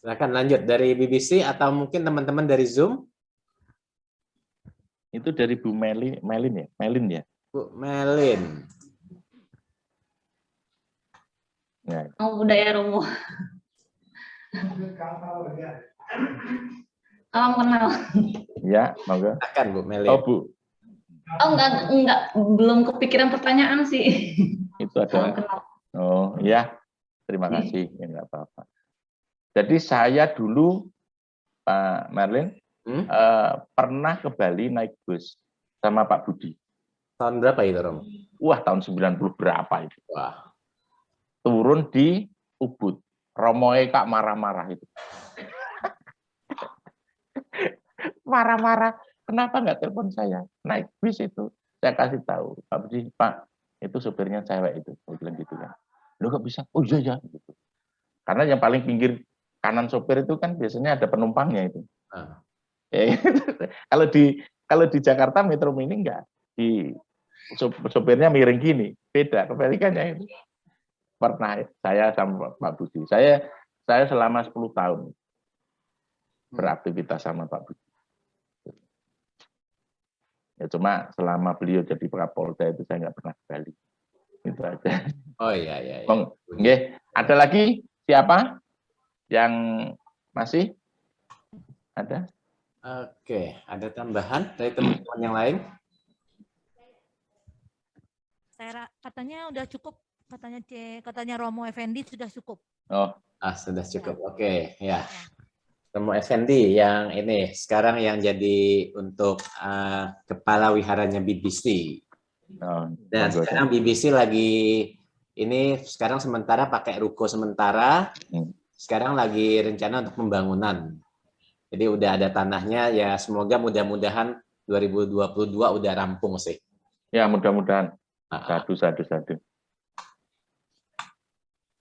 Silakan lanjut dari BBC atau mungkin teman-teman dari Zoom. Itu dari Bu Melin ya? Bu Melin. Ya. Oh, udah ya Romo. Salam kenal. Ya, monggo. Silakan Bu Melin. Oh Bu, Oh, enggak, belum kepikiran pertanyaan sih. itu Salam ada. kenal. Oh ya, terima kasih. Ya, enggak apa-apa. Jadi saya dulu Pak Merlin pernah ke Bali naik bus sama Pak Budi. Tahun berapa itu, Rom? Wah, tahun 90 berapa itu. Wah. Turun di Ubud. Romoe Kak marah-marah itu. Marah-marah. Kenapa nggak telepon saya? Naik bis itu. Saya kasih tahu. Pak Budi, Pak, itu supirnya cewek itu. Saya bilang gitu kan. Loh kok bisa? Oh iya ya. Gitu. Karena yang paling pinggir kanan sopir itu kan biasanya ada penumpangnya itu. Kalau di Jakarta Metro Mini enggak. Di sopirnya miring gini. Beda kebalikannya itu. Pernah saya sama Pak Budi. Saya selama 10 tahun beraktivitas sama Pak Budi. Ya cuma selama beliau jadi Kapolda itu saya nggak pernah ke Bali. Itu aja. Oh iya. Nggih, ada lagi siapa yang masih ada? Oke, ada tambahan dari teman-teman yang lain? Katanya udah cukup, katanya Romo Effendi sudah cukup. Oh, sudah cukup. Oke, ya. Romo Effendi yang ini sekarang yang jadi untuk kepala wiharanya BBC. Dan sekarang BBC lagi ini sekarang sementara pakai ruko sementara. Sekarang lagi rencana untuk pembangunan. Jadi udah ada tanahnya ya, semoga mudah-mudahan 2022 udah rampung sih. Ya, mudah-mudahan. Sadu.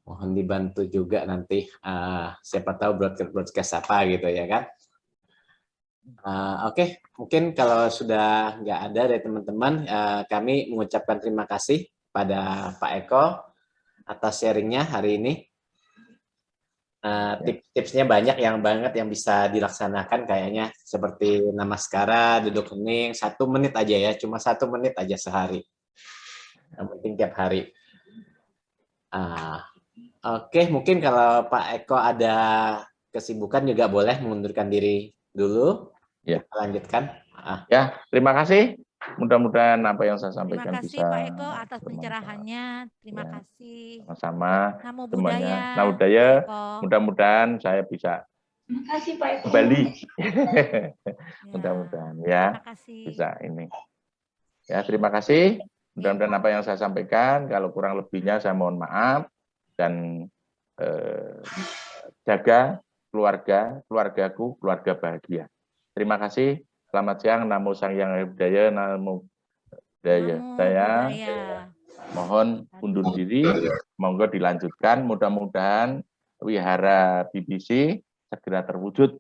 Mohon dibantu juga nanti siapa tahu broadcast apa gitu ya kan. Oke, mungkin kalau sudah nggak ada dari teman-teman, kami mengucapkan terima kasih pada Pak Eko atas sharingnya hari ini. Tips-tipsnya banyak banget yang bisa dilaksanakan kayaknya, seperti namaskara, duduk hening, 1 menit aja ya, cuma 1 menit aja sehari. Yang penting tiap hari. Oke, mungkin kalau Pak Eko ada kesibukan juga boleh mengundurkan diri dulu. Ya. Kita lanjutkan. Ya, terima kasih. Mudah-mudahan apa yang saya sampaikan terima kasih bisa Pak Eko atas pencerahannya. Terima kasih. Sama-sama. Namo Semuanya. Buddhaya. Namo Buddhaya. Mudah-mudahan saya bisa Terima kasih Pak Eko. kembali. Mudah-mudahan ya. Terima kasih. Bisa ini. Ya, terima kasih. Mudah-mudahan apa yang saya sampaikan, kalau kurang lebihnya saya mohon maaf, dan jaga keluargaku, keluarga bahagia. Terima kasih. Selamat siang. Namo Sang Hyang Budaya, Namo Budaya. Saya mohon undur diri. Monggo dilanjutkan. Mudah-mudahan wihara BBC segera terwujud